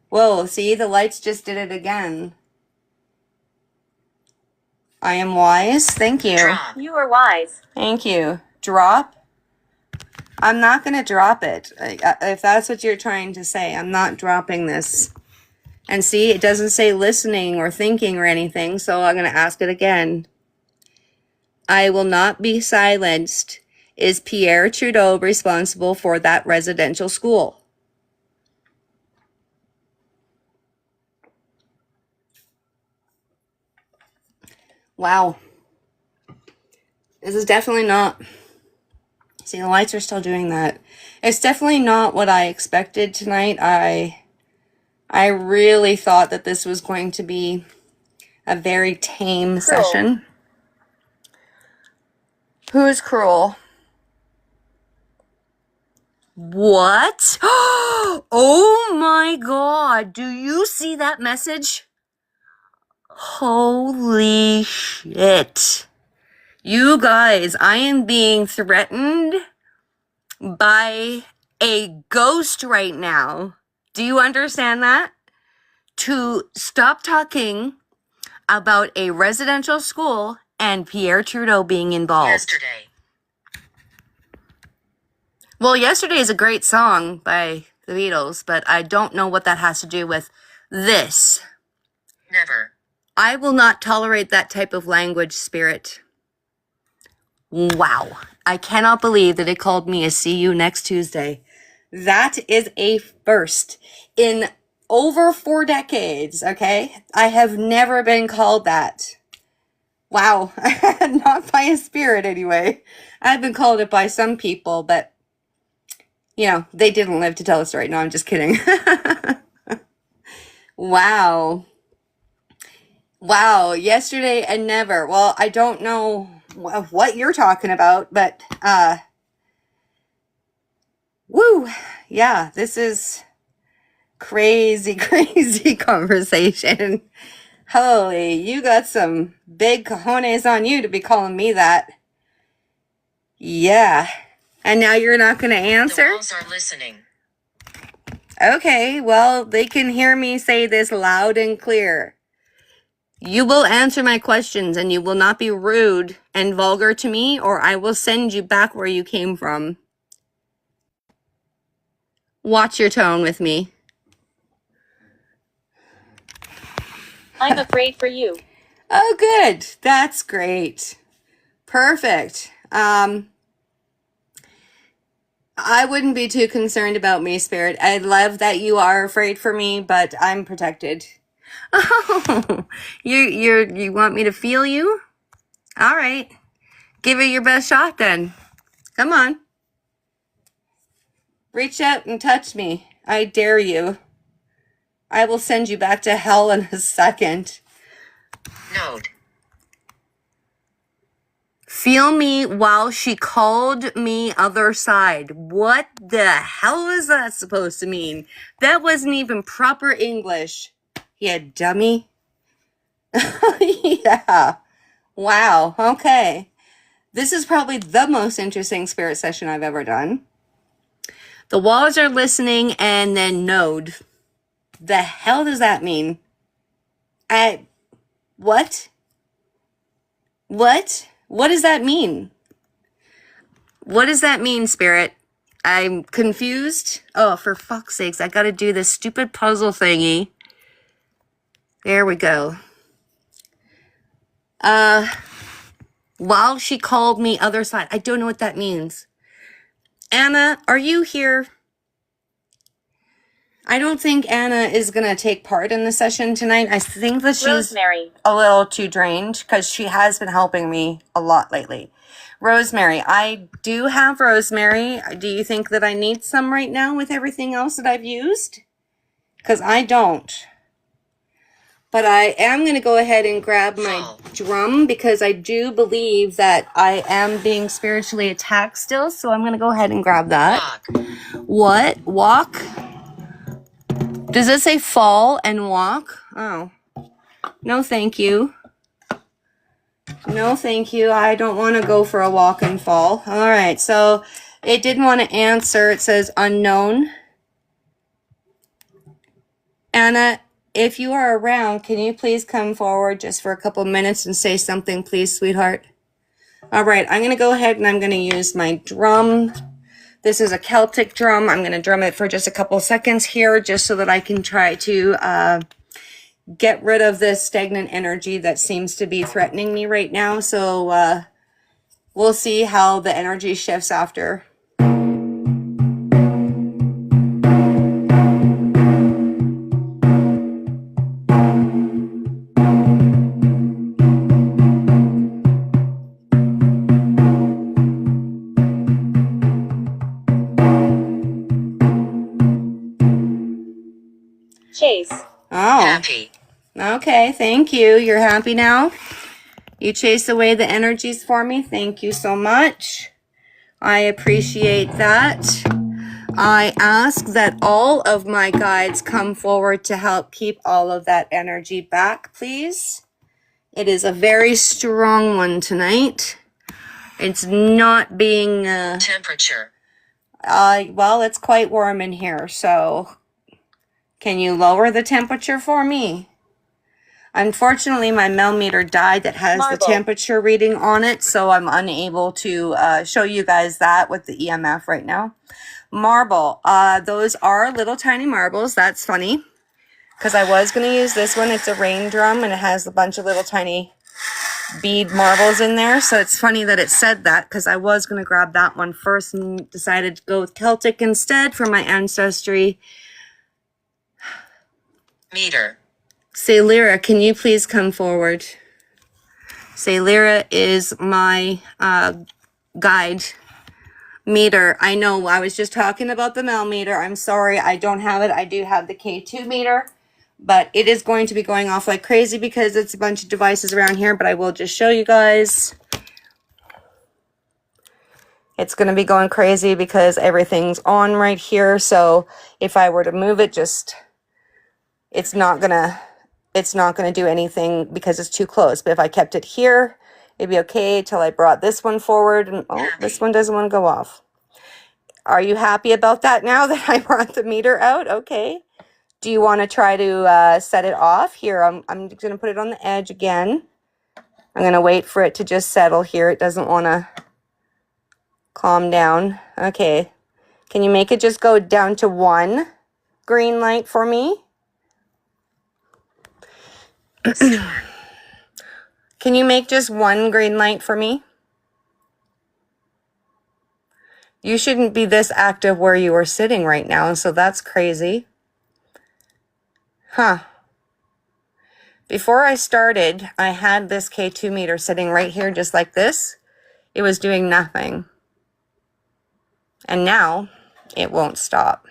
Whoa, see, the lights just did it again. I am wise. Thank you. Drop. You are wise. Thank you. Drop? I'm not going to drop it. If that's what you're trying to say, I'm not dropping this. And see, it doesn't say listening or thinking or anything, so I'm going to ask it again. I will not be silenced. Is Pierre Trudeau responsible for that residential school? Wow. This is definitely not See, the lights are still doing that. It's definitely not what I expected tonight. I really thought that this was going to be a very tame session. Who is cruel? What? Oh my god. Do you see that message? Holy shit. You guys, I am being threatened by a ghost right now. Do you understand that? To stop talking about a residential school and Pierre Trudeau being involved. Yesterday. Well, Yesterday is a great song by the Beatles, but I don't know what that has to do with this. Never. I will not tolerate that type of language, Spirit. Wow. I cannot believe that it called me a see you next Tuesday. That is a first in over 4 decades, okay? I have never been called that. Wow. Not by a spirit, anyway. I've been called it by some people, but you know, they didn't live to tell the story. No, I'm just kidding. Wow. Wow. Yesterday and never. Well, I don't know what you're talking about, but, woo. Yeah, this is crazy, crazy conversation. Holy, you got some big cojones on you to be calling me that. Yeah. And now you're not going to answer? The walls are listening. Okay, well, they can hear me say this loud and clear. You will answer my questions and you will not be rude and vulgar to me, or I will send you back where you came from. Watch your tone with me. I'm afraid for you. Oh, good. That's great. Perfect. I wouldn't be too concerned about me, Spirit. I love that you are afraid for me, but I'm protected. Oh, you want me to feel you? All right. Give it your best shot then. Come on. Reach out and touch me. I dare you. I will send you back to hell in a second. Node. Feel me while she called me other side. What the hell is that supposed to mean? That wasn't even proper English. You dummy. Yeah. Wow. Okay. This is probably the most interesting spirit session I've ever done. The walls are listening and then node. The hell does that mean? What? What? What does that mean? What does that mean, Spirit? I'm confused. Oh, for fuck's sakes, I gotta do this stupid puzzle thingy. There we go. While she called me other side. I don't know what that means. Anna, are you here? I don't think Anna is going to take part in the session tonight. I think that she's Rosemary. a little too drained because she has been helping me a lot lately. Rosemary, I do have Rosemary. Do you think that I need some right now with everything else that I've used? Because I don't. But I am going to go ahead and grab my drum because I do believe that I am being spiritually attacked still. So I'm going to go ahead and grab that. Walk. What? Walk? Does it say fall and walk? Oh. No, thank you. No, thank you. I don't want to go for a walk and fall. All right. So it didn't want to answer. It says unknown. Anna, if you are around, can you please come forward just for a couple minutes and say something, please, sweetheart? All right. I'm going to go ahead and I'm going to use my drum. This is a Celtic drum. I'm going to drum it for just a couple seconds here just so that I can try to get rid of this stagnant energy that seems to be threatening me right now. So we'll see how the energy shifts after. Oh. Happy. Okay, thank you. You're happy now? You chase away the energies for me. Thank you so much. I appreciate that. I ask that all of my guides come forward to help keep all of that energy back, please. It is a very strong one tonight. It's not being... Temperature. well, it's quite warm in here, so... Can you lower the temperature for me? Unfortunately, my millimeter died that has the temperature reading on it, so I'm unable to show you guys that with the EMF right now. Marble. Those are little tiny marbles. That's funny, because I was going to use this one. It's a rain drum, and it has a bunch of little tiny bead marbles in there, so it's funny that it said that, because I was going to grab that one first and decided to go with Celtic instead for my ancestry. Meter. Sailira, can you please come forward? Sailira is my guide. Meter. I know, I was just talking about the millimeter. I'm sorry, I don't have it. I do have the K2 meter, but it is going to be going off like crazy because it's a bunch of devices around here, but I will just show you guys. It's going to be going crazy because everything's on right here, so if I were to move it, it's not gonna do anything because it's too close. But if I kept it here, it'd be okay till I brought this one forward. And oh, this one doesn't want to go off. Are you happy about that now that I brought the meter out? Okay. Do you want to try to set it off? Here, I'm going to put it on the edge again. I'm going to wait for it to just settle here. It doesn't want to calm down. Okay. Can you make it just go down to 1 green light for me? Can you make just 1 green light for me? You shouldn't be this active where you are sitting right now, so that's crazy. Huh. Before I started, I had this K2 meter sitting right here just like this. It was doing nothing. And now, it won't stop.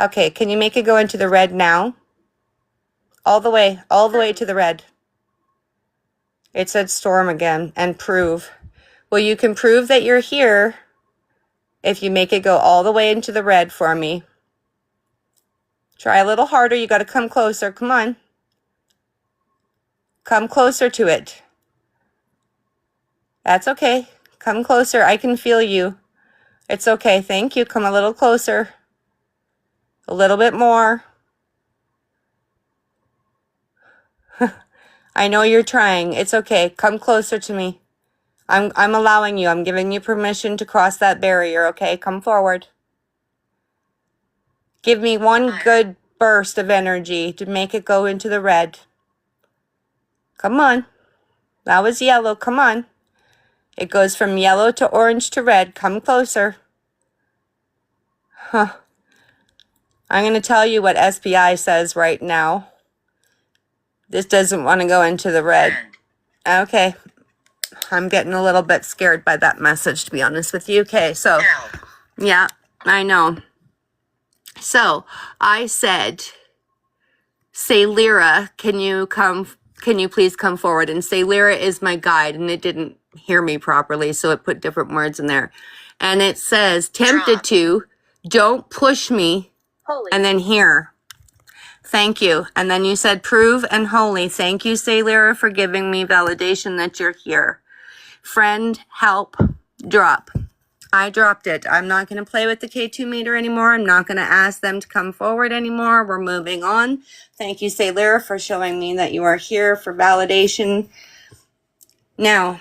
Okay, can you make it go into the red now? All the way to the red. It said storm again, and prove. Well, you can prove that you're here if you make it go all the way into the red for me. Try a little harder. You got to come closer. Come on. Come closer to it. That's okay. Come closer. I can feel you. It's okay. Thank you. Come a little closer. A little bit more. I know you're trying. It's okay. Come closer to me. I'm allowing you. I'm giving you permission to cross that barrier, okay? Come forward. Give me one good burst of energy to make it go into the red. Come on. That was yellow. Come on. It goes from yellow to orange to red. Come closer. Huh. I'm going to tell you what SPI says right now. This doesn't want to go into the red. Okay. I'm getting a little bit scared by that message, to be honest with you. Okay, so, yeah, I know. So, I said, Sailira, can you please come forward? And Sailira is my guide, and it didn't hear me properly, so it put different words in there. And it says, tempted to, don't push me, Holy. and then here. Thank you. And then you said prove and holy. Thank you, Sailira, for giving me validation that you're here. Friend, help, drop. I dropped it. I'm not going to play with the K2 meter anymore. I'm not going to ask them to come forward anymore. We're moving on. Thank you, Sailira, for showing me that you are here for validation. Now,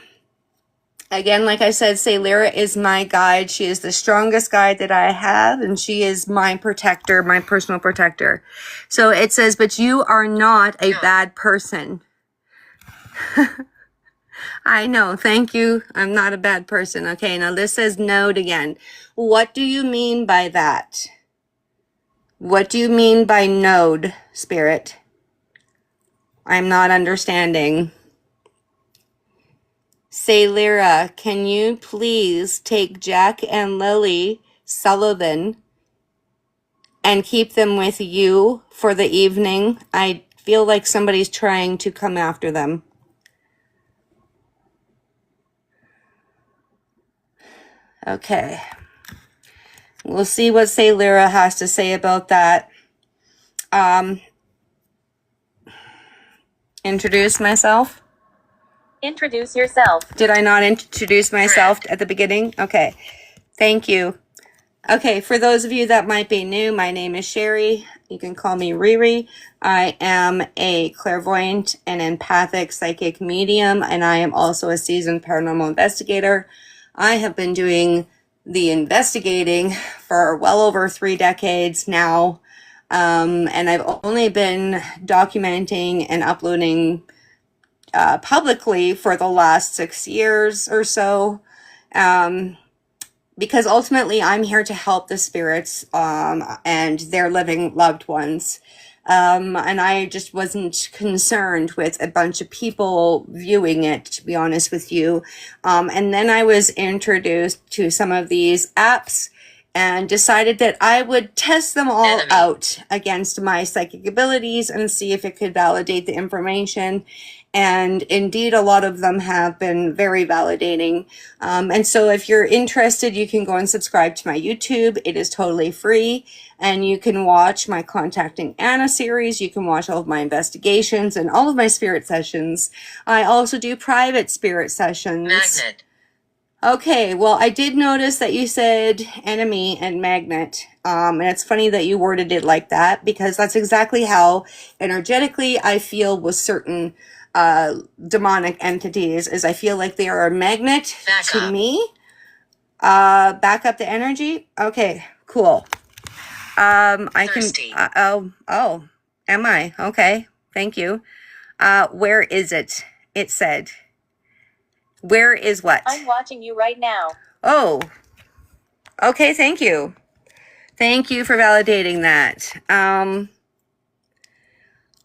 again, like I said, Sailira is my guide. She is the strongest guide that I have, and she is my protector, my personal protector. So it says, but you are not a bad person. I know. Thank you. I'm not a bad person. Okay, now this says node again. What do you mean by that? What do you mean by node, Spirit? I'm not understanding. Sailira, can you please take Jack and Lily Sullivan and keep them with you for the evening. I feel like somebody's trying to come after them. Okay. We'll see what Lyra has to say about that. Introduce myself. Introduce yourself. Did I not introduce myself at the beginning? Okay. Thank you. Okay, for those of you that might be new, my name is Sherry. You can call me Riri. I am a clairvoyant and empathic psychic medium, and I am also a seasoned paranormal investigator. I have been doing the investigating for well over 3 decades now, and I've only been documenting and uploading publicly for the last 6 years or so. Because ultimately I'm here to help the spirits and their living loved ones. And I just wasn't concerned with a bunch of people viewing it, to be honest with you. And then I was introduced to some of these apps and decided that I would test them all out against my psychic abilities and see if it could validate the information. And indeed, a lot of them have been very validating. And so if you're interested, you can go and subscribe to my YouTube. It is totally free. And you can watch my Contacting Anna series. You can watch all of my investigations and all of my spirit sessions. I also do private spirit sessions. Magnet. Okay, well, I did notice that you said enemy and magnet. And it's funny that you worded it like that, because that's exactly how energetically I feel with certain demonic entities, is I feel like they are a magnet to me. Back up the energy. Okay, cool. I Thirsty. can, am I? Okay, thank you. Where is it? It said. Where is what? I'm watching you right now. Oh, okay, thank you. Thank you for validating that.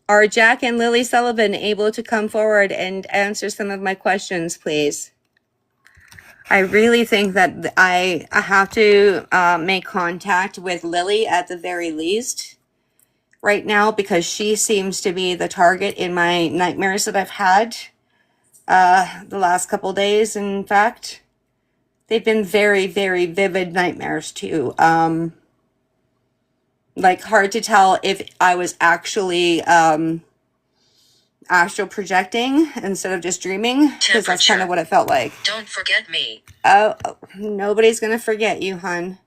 Are Jack and Lily Sullivan able to come forward and answer some of my questions, please? I really think that I have to make contact with Lily at the very least right now, because she seems to be the target in my nightmares that I've had the last couple days. In fact, they've been very, very vivid nightmares too. Like, hard to tell if I was actually astral projecting instead of just dreaming, because that's kind of what it felt like. Don't forget me. Oh, nobody's gonna forget you, hun.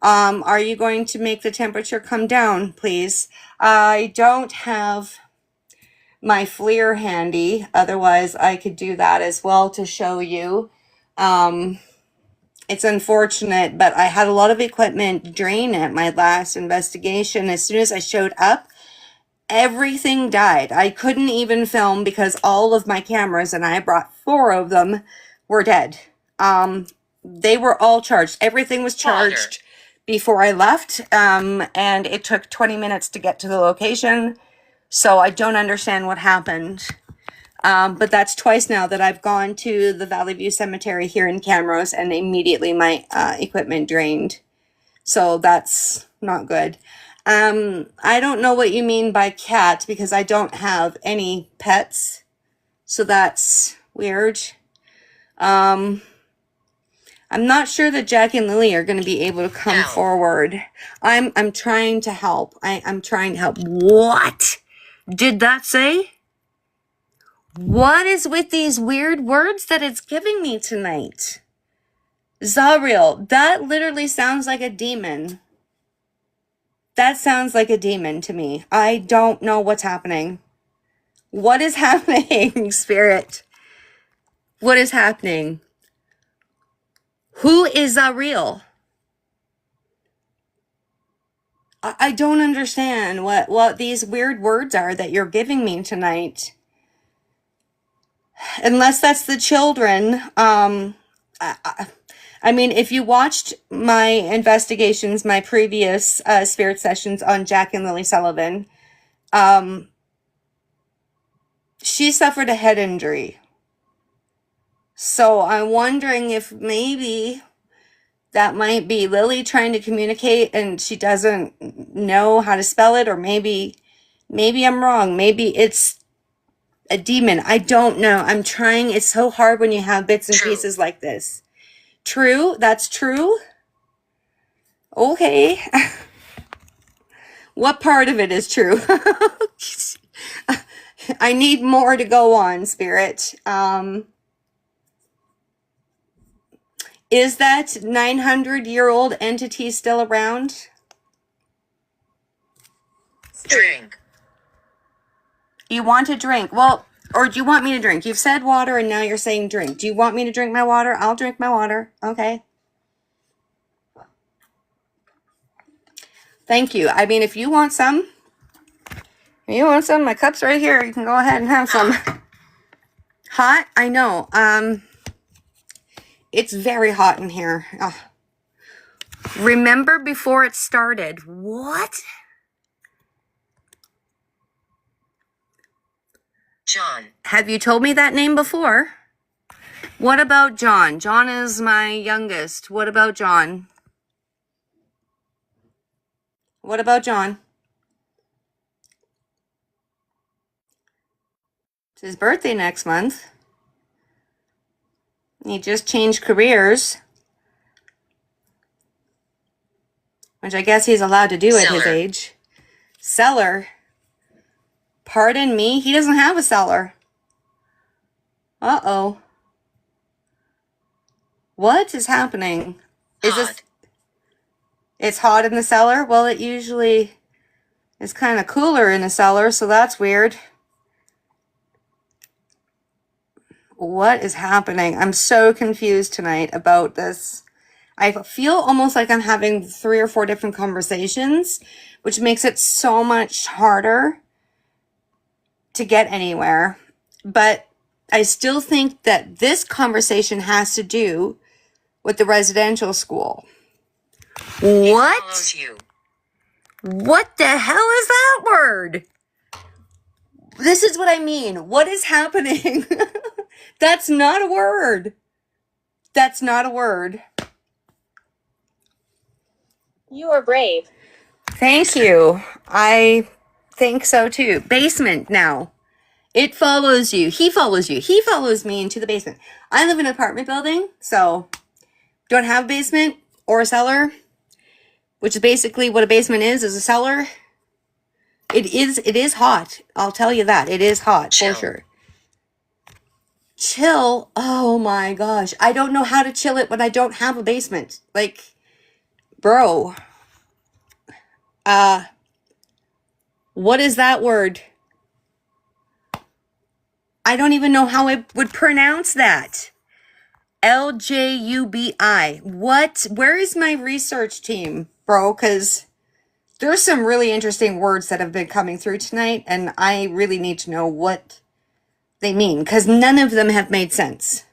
Are you going to make the temperature come down, please? I don't have my FLIR handy, otherwise I could do that as well to show you. It's unfortunate, but I had a lot of equipment drain at my last investigation. As soon as I showed up, everything died. I couldn't even film because all of my cameras, and I brought 4 of them, were dead. They were all charged. Everything was charged before I left, and it took 20 minutes to get to the location. So I don't understand what happened. But that's twice now that I've gone to the Valley View Cemetery here in Camrose, and immediately my equipment drained. So that's not good. I don't know what you mean by cat, because I don't have any pets. So that's weird. I'm not sure that Jack and Lily are going to be able to come forward. I'm trying to help. I'm trying to help. What did that say? What is with these weird words that it's giving me tonight? Zariel, that literally sounds like a demon. That sounds like a demon to me. I don't know what's happening. What is happening, Spirit? What is happening? Who is Zariel? I don't understand what these weird words are that you're giving me tonight. Unless that's the children. I mean, if you watched my investigations, my previous spirit sessions on Jack and Lily Sullivan, she suffered a head injury. So I'm wondering if maybe That might be Lily trying to communicate and she doesn't know how to spell it, or maybe I'm wrong. Maybe it's a demon. I don't know. I'm trying. It's so hard when you have bits and True. pieces like this. True? That's true? Okay. What part of it is true? I need more to go on, Spirit. Is that 900-year-old entity still around? Drink. You want to drink. Well, or do you want me to drink? You've said water and now you're saying drink. Do you want me to drink my water? I'll drink my water. Okay. Thank you. I mean, if you want some, my cup's right here. You can go ahead and have some. Hot? I know. It's very hot in here. Ugh. Remember before it started. What? John. Have you told me that name before? What about John? John is my youngest. What about John? What about John? It's his birthday next month. He just changed careers, which I guess he's allowed to do at his Cellar. age. Cellar? Pardon me? He doesn't have a cellar. Uh-oh. What is happening? Is this... Hot. It's hot in the cellar? Well, it usually is kind of cooler in the cellar, so that's weird. What is happening? I'm so confused tonight about this. I feel almost like I'm having 3 or 4 different conversations, which makes it so much harder to get anywhere. But I still think that this conversation has to do with the residential school. He What? follows you. What the hell is that word? This is what I mean. What is happening? That's not a word. That's not a word. You are brave. Thank you. I think so too. Basement now. It follows you. He follows you. He follows me into the basement. I live in an apartment building, so don't have a basement or a cellar, which is basically what a basement is a cellar. It is hot. I'll tell you that. It is hot Chill. for sure. Chill? Oh my gosh. I don't know how to chill it when I don't have a basement. Like, bro. What is that word? I don't even know how I would pronounce that. LJUBI. What? Where is my research team, bro? Because there's some really interesting words that have been coming through tonight, and I really need to know what they mean, because none of them have made sense.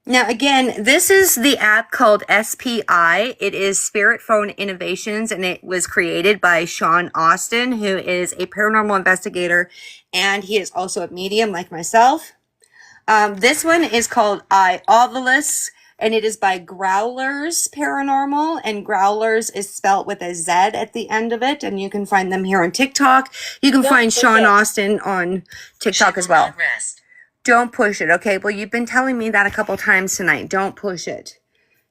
Now, again, this is the app called SPI. It is Spirit Phone Innovations, and it was created by Sean Austin, who is a paranormal investigator, and he is also a medium like myself. This one is called Ovilus, and it is by Growlers Paranormal, and Growlers is spelt with a Z at the end of it, and you can find them here on TikTok. You can Don't find push Sean it. Austin on TikTok She as will well. not rest. Don't push it, okay? Well, you've been telling me that a couple times tonight. Don't push it.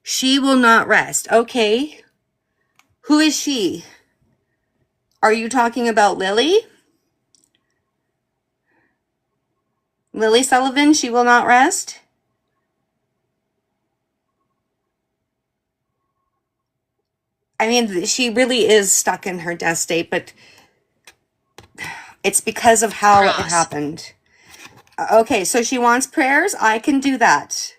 She will not rest. Okay. Who is she? Are you talking about Lily? Lily Sullivan, she will not rest? I mean, she really is stuck in her death state, but it's because of how it Cross. happened. Okay, so she wants prayers. I can do that.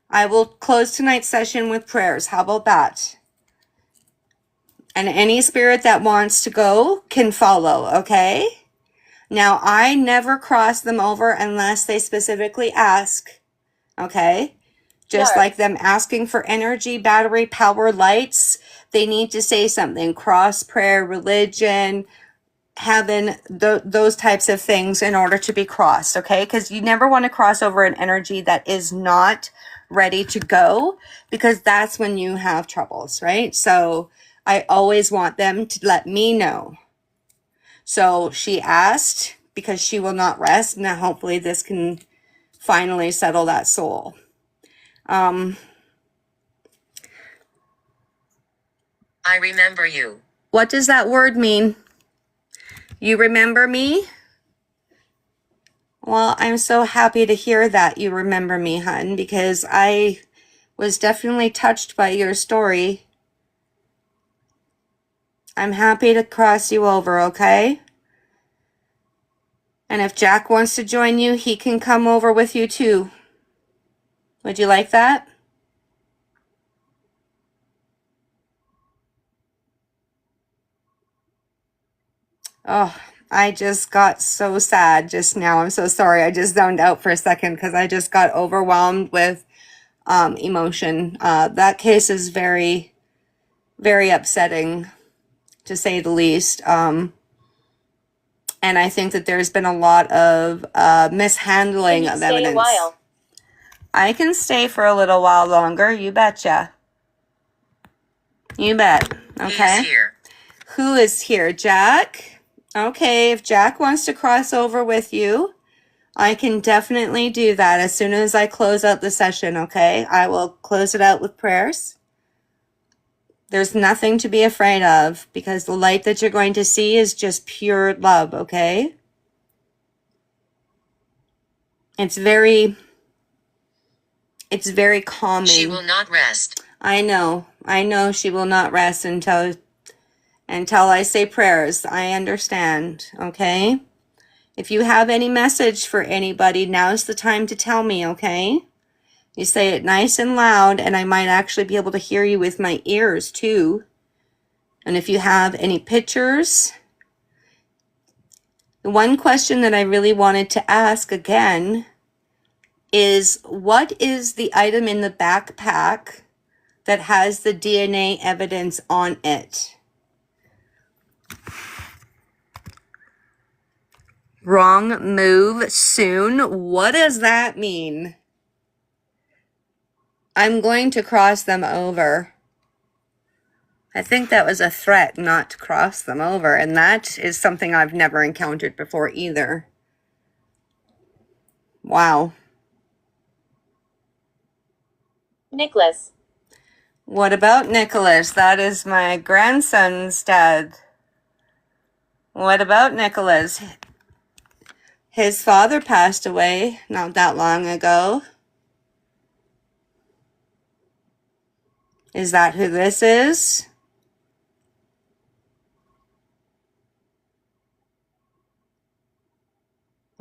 I will close tonight's session with prayers. How about that? And any spirit that wants to go can follow, okay? Now, I never cross them over unless they specifically ask, okay? Just Sure. like them asking for energy, battery, power, lights, they need to say something. Cross, prayer, religion, heaven, those types of things in order to be crossed, okay? Because you never want to cross over an energy that is not ready to go, because that's when you have troubles, right? So I always want them to let me know. So she asked because she will not rest. Now hopefully this can finally settle that soul. I remember you. What does that word mean? You remember me? Well, I'm so happy to hear that you remember me, hun, because I was definitely touched by your story. I'm happy to cross you over, okay? And if Jack wants to join you, he can come over with you too. Would you like that? Oh, I just got so sad just now. I'm so sorry. I just zoned out for a second because I just got overwhelmed with emotion. That case is very, very upsetting, to say the least. And I think that there's been a lot of mishandling Can you of stay evidence. a while? I can stay for a little while longer. You betcha. You bet. Okay. He's here. Who is here? Jack? Okay, if Jack wants to cross over with you, I can definitely do that as soon as I close out the session, okay? I will close it out with prayers. There's nothing to be afraid of because the light that you're going to see is just pure love, okay? It's very calming. She will not rest. I know she will not rest until I say prayers. I understand, okay? If you have any message for anybody, now's the time to tell me, okay? You say it nice and loud, and I might actually be able to hear you with my ears, too. And if you have any pictures, the one question that I really wanted to ask again is, what is the item in the backpack that has the DNA evidence on it? Wrong move soon. What does that mean? I'm going to cross them over. I think that was a threat not to cross them over, and that is something I've never encountered before either. Wow. Nicholas. What about Nicholas? That is my grandson's dad. What about Nicholas? His father passed away not that long ago. Is that who this is?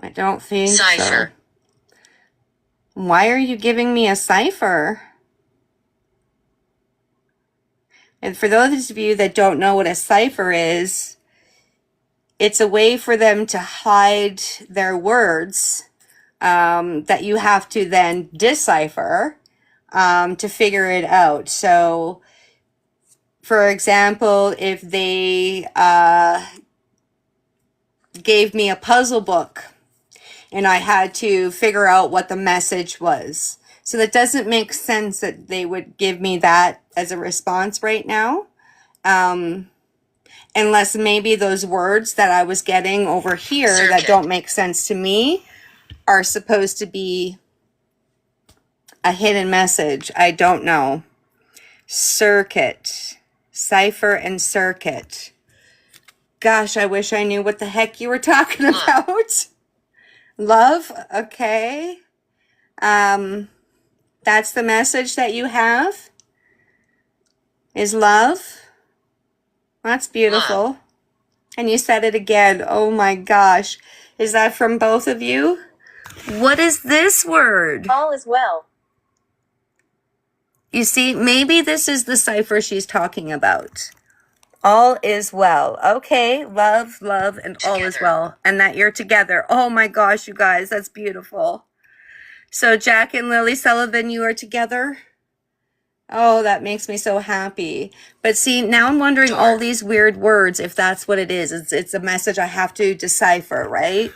I don't think Cipher. so. Why are you giving me a cipher? And for those of you that don't know what a cipher is, it's a way for them to hide their words that you have to then decipher to figure it out. So, for example, if they gave me a puzzle book and I had to figure out what the message was. So that doesn't make sense that they would give me that as a response right now. Unless maybe those words that I was getting over here Circuit. that don't make sense to me are supposed to be a hidden message. I don't know. Circuit. Cipher and circuit. Gosh, I wish I knew what the heck you were talking about. Love, okay. That's the message that you have? Is love? That's beautiful. Love. And you said it again. Oh my gosh. Is that from both of you? What is this word? All is well. You see, maybe this is the cipher she's talking about. All is well. Okay, love, and all is Together. well. And that you're together. Oh my gosh, you guys, that's beautiful. So Jack and Lily Sullivan, you are together? Oh, that makes me so happy. But see, now I'm wondering all these weird words, if that's what it is. It's a message I have to decipher, right?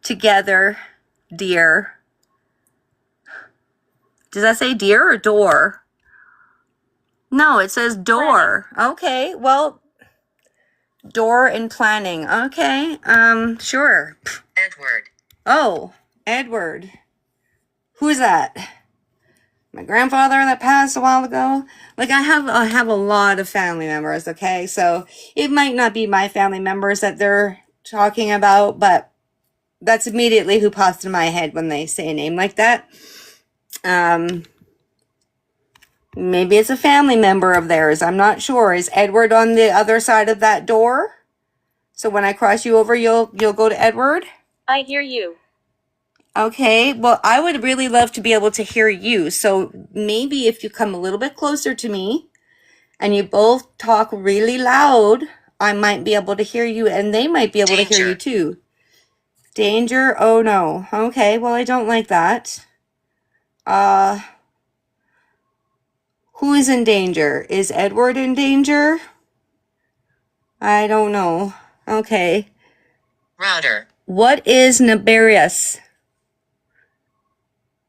Together, dear. Does that say deer or door? No, it says door. Okay, well, door and planning. Okay, sure. Edward. Oh, Edward. Who's that? My grandfather that passed a while ago. Like I have a lot of family members, okay? So it might not be my family members that they're talking about, but that's immediately who pops in my head when they say a name like that. Maybe it's a family member of theirs. I'm not sure. Is Edward on the other side of that door? So when I cross you over, you'll go to Edward? I hear you. Okay, well, I would really love to be able to hear you. So maybe if you come a little bit closer to me and you both talk really loud, I might be able to hear you and they might be able to hear you too. Danger? Oh no. Okay, well, I don't like that. Who is in danger? Is Edward in danger? I don't know. Okay. Router. What is nefarious?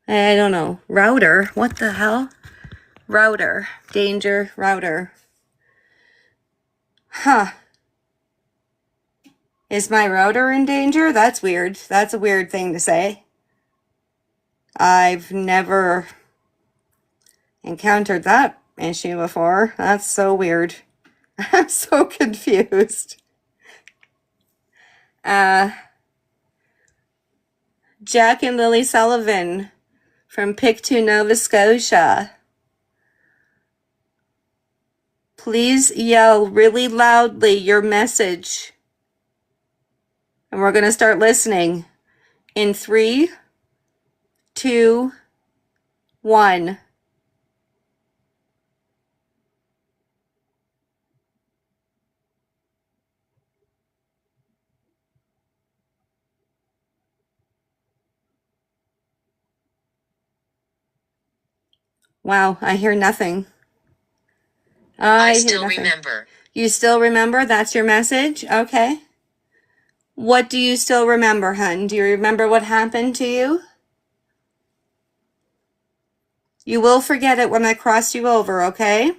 I don't know. Router? What the hell? Router. Danger. Router. Huh. Is my router in danger? That's weird. That's a weird thing to say. I've never encountered that issue before. That's so weird. I'm so confused. Jack and Lily Sullivan from Pictou, Nova Scotia. Please yell really loudly your message. And we're going to start listening in 3, 2, 1. Wow, I hear nothing. I still remember. You still remember? That's your message? Okay. What do you still remember, hun? Do you remember what happened to you? You will forget it when I cross you over, okay?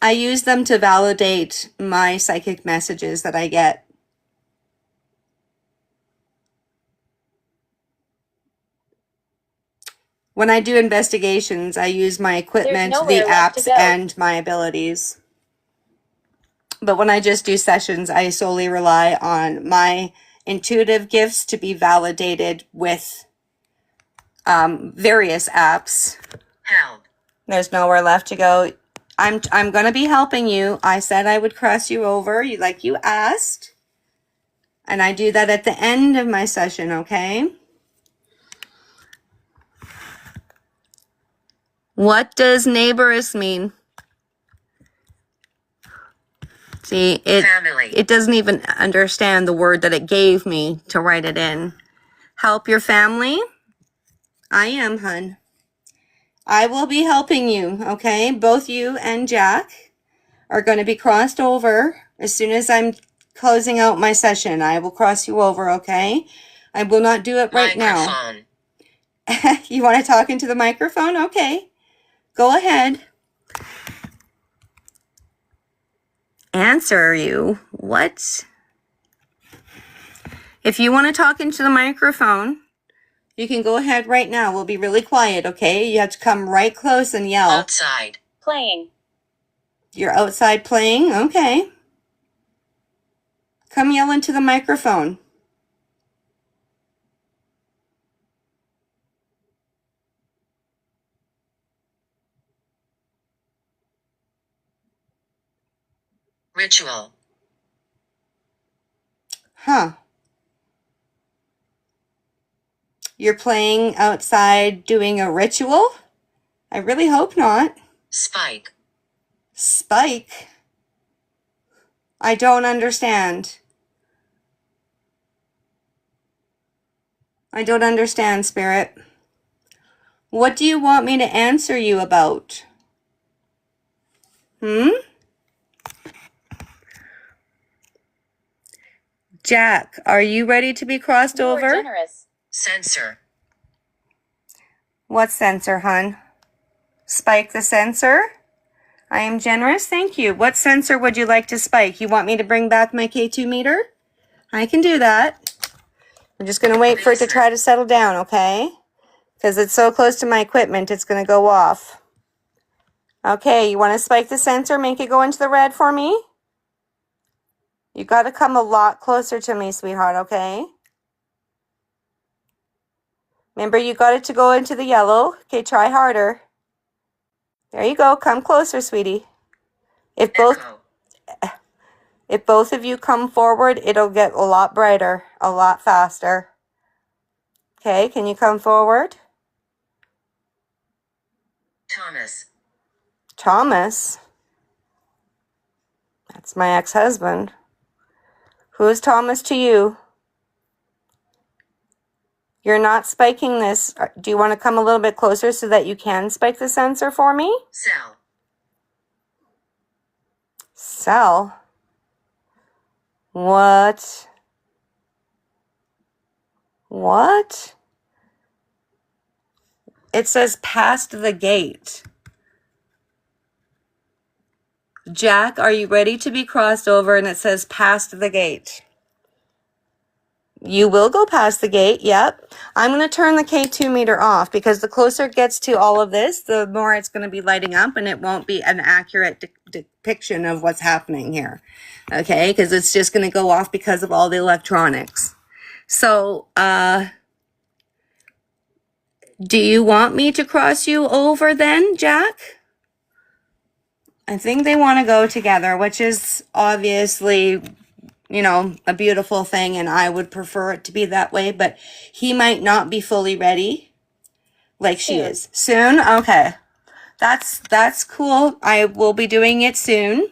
I use them to validate my psychic messages that I get. When I do investigations, I use my equipment, the apps, and my abilities. But when I just do sessions, I solely rely on my intuitive gifts to be validated with various apps. Help. There's nowhere left to go. I'm going to be helping you. I said I would cross you over, like you asked. And I do that at the end of my session, okay? What does neighborous mean? See, it doesn't even understand the word that it gave me to write it in. Help your family? I am, hun. I will be helping you, okay? Both you and Jack are going to be crossed over as soon as I'm closing out my session. I will cross you over, okay? I will not do it right now. You want to talk into the microphone? Okay. Go ahead. Answer you? What? If you want to talk into the microphone, you can go ahead right now. We'll be really quiet, okay? You have to come right close and yell. Outside. Playing. You're outside playing? Okay. Come yell into the microphone. Ritual. Huh. You're playing outside doing a ritual? I really hope not. Spike. Spike? I don't understand. I don't understand, Spirit. What do you want me to answer you about? Jack, are you ready to be crossed over? Generous. Censor. What sensor, hun? Spike the sensor? I am generous, thank you. What sensor would you like to spike? You want me to bring back my K2 meter? I can do that. I'm just going to wait for it to try to settle down, okay? Because it's so close to my equipment, it's going to go off. Okay, you want to spike the sensor, make it go into the red for me? You got to come a lot closer to me, sweetheart, okay? Remember, you got it to go into the yellow. Okay, try harder. There you go. Come closer, sweetie. If both of you come forward, it'll get a lot brighter, a lot faster. Okay, can you come forward? Thomas. Thomas? That's my ex-husband. Who is Thomas to you? You're not spiking this. Do you want to come a little bit closer so that you can spike the sensor for me? Cell. Cell? What? What? It says past the gate. Jack, are you ready to be crossed over? And it says past the gate. You will go past the gate, yep. I'm going to turn the K2 meter off because the closer it gets to all of this, the more it's going to be lighting up and it won't be an accurate depiction of what's happening here. Okay, because it's just going to go off because of all the electronics. So, do you want me to cross you over then, Jack? I think they want to go together, which is obviously, you know, a beautiful thing, and I would prefer it to be that way, but he might not be fully ready like she is. Soon? Okay. That's cool. I will be doing it soon.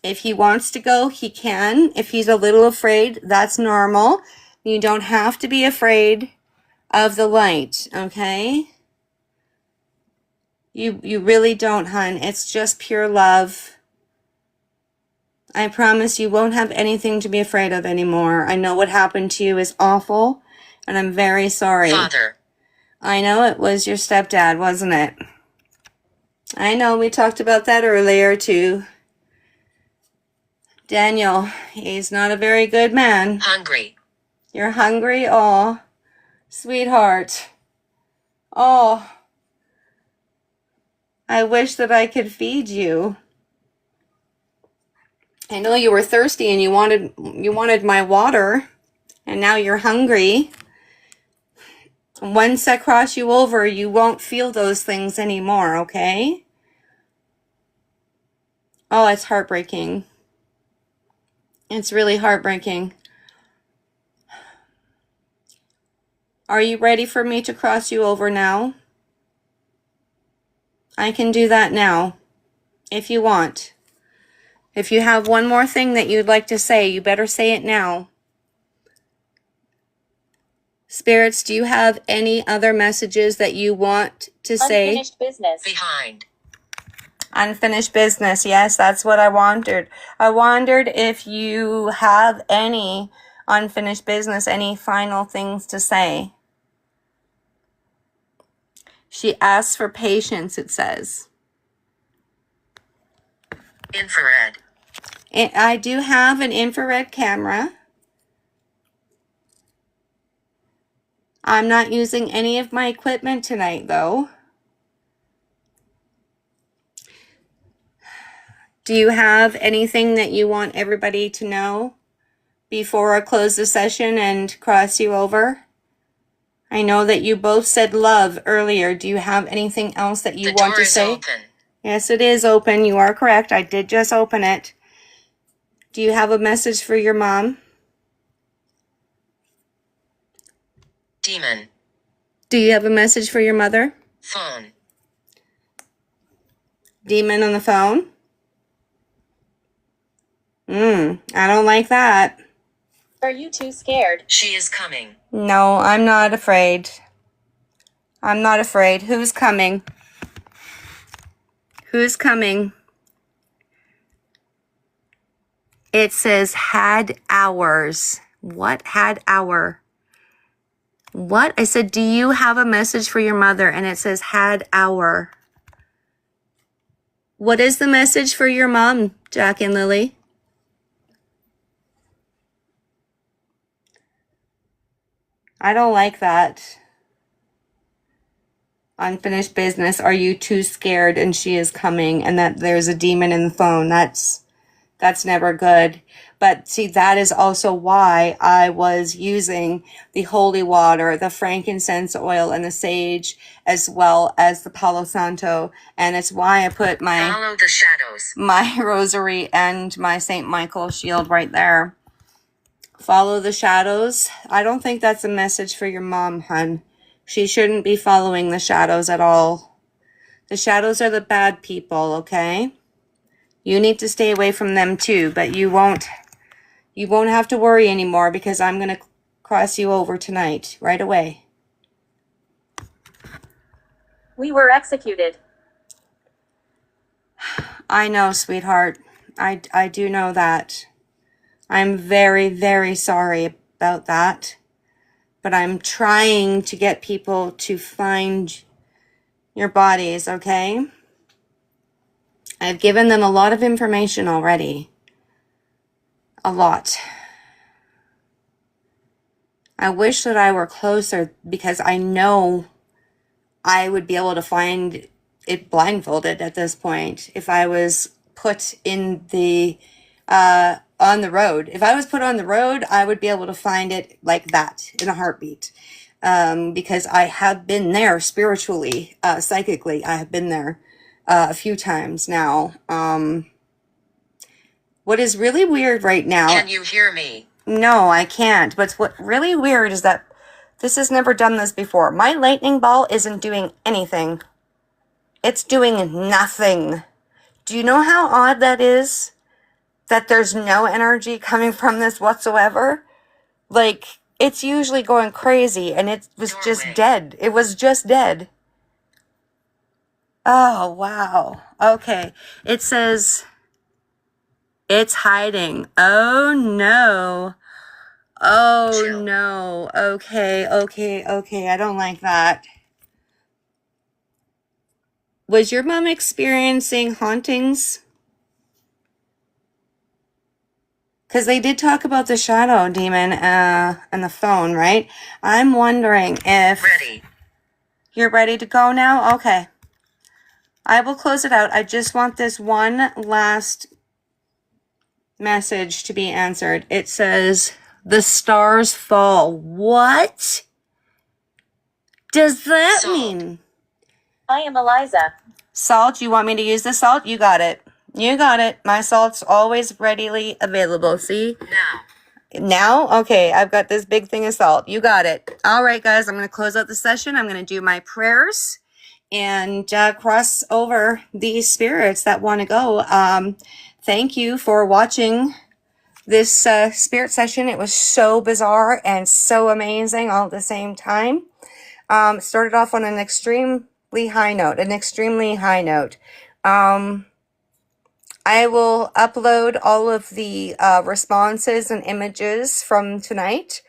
If he wants to go, he can. If he's a little afraid, that's normal. You don't have to be afraid of the light, okay? You really don't, hun. It's just pure love. I promise you won't have anything to be afraid of anymore. I know what happened to you is awful, and I'm very sorry. Father. I know it was your stepdad, wasn't it? I know, we talked about that earlier, too. Daniel, he's not a very good man. Hungry. You're hungry? Oh, sweetheart. Oh, I wish that I could feed you. I know you were thirsty and you wanted my water, and now you're hungry. Once I cross you over, you won't feel those things anymore, okay? Oh, it's heartbreaking. It's really heartbreaking. Are you ready for me to cross you over now? I can do that now, if you want. If you have one more thing that you'd like to say, you better say it now. Spirits, do you have any other messages that you want to say? Unfinished business. Behind. Unfinished business. Yes, that's what I wondered. I wondered if you have any unfinished business, any final things to say. She asks for patience, it says. Infrared. I do have an infrared camera. I'm not using any of my equipment tonight, though. Do you have anything that you want everybody to know before I close the session and cross you over? I know that you both said love earlier. Do you have anything else that you want to say? The door is open. Yes, it is open. You are correct. I did just open it. Do you have a message for your mom? Demon. Do you have a message for your mother? Phone. Demon on the phone? I don't like that. Are you too scared? She is coming. No, I'm not afraid. I'm not afraid. Who's coming? Who's coming? It says had hours. What had hour? What? I said, do you have a message for your mother? And it says, had our. What is the message for your mom, Jack and Lily? I don't like that. Unfinished business. Are you too scared? And she is coming, and that there's a demon in the phone. That's never good. But see, that is also why I was using the holy water, the frankincense oil, and the sage, as well as the Palo Santo. And it's why I put Follow the shadows. my rosary and my Saint Michael shield right there. Follow the shadows. I don't think that's a message for your mom, hun. She shouldn't be following the shadows at all. The shadows are the bad people, okay? You need to stay away from them too, but you won't have to worry anymore because I'm going to cross you over tonight, right away. We were executed. I know, sweetheart. I do know that. I'm very, very sorry about that. But I'm trying to get people to find your bodies, okay? I've given them a lot of information already. A lot. I wish that I were closer because I know I would be able to find it blindfolded at this point if I was put in the on the road. If I was put on the road, I would be able to find it like that in a heartbeat. Because I have been there spiritually, psychically. I have been there a few times now. What is really weird right now... Can you hear me? No, I can't. But what's really weird is that this has never done this before. My lightning ball isn't doing anything. It's doing nothing. Do you know how odd that is? That there's no energy coming from this whatsoever? Like, it's usually going crazy, and it was just dead. It was just dead. Oh, wow. Okay. It says, it's hiding. Oh, no. Oh, no. Okay. I don't like that. Was your mom experiencing hauntings? Because they did talk about the shadow demon on the phone, right? I'm wondering if... Ready. You're ready to go now? Okay. I will close it out. I just want this one last message to be answered. It says, the stars fall. What does that mean? I am Eliza. Salt, you want me to use the salt? You got it. You got it. My salt's always readily available. See? Now? Okay, I've got this big thing of salt. You got it. All right, guys, I'm going to close out the session. I'm going to do my prayers and cross over these spirits that want to go. Thank you for watching this spirit session. It was so bizarre and so amazing all at the same time. Started off on an extremely high note. I will upload all of the responses and images from tonight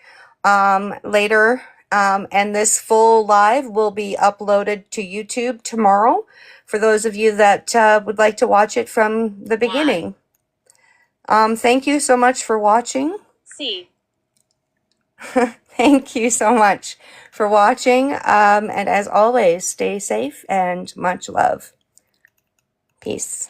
later. And this full live will be uploaded to YouTube tomorrow for those of you that would like to watch it from the beginning. Thank you so much for watching. C. Thank you so much for watching. And as always, stay safe and much love. Peace.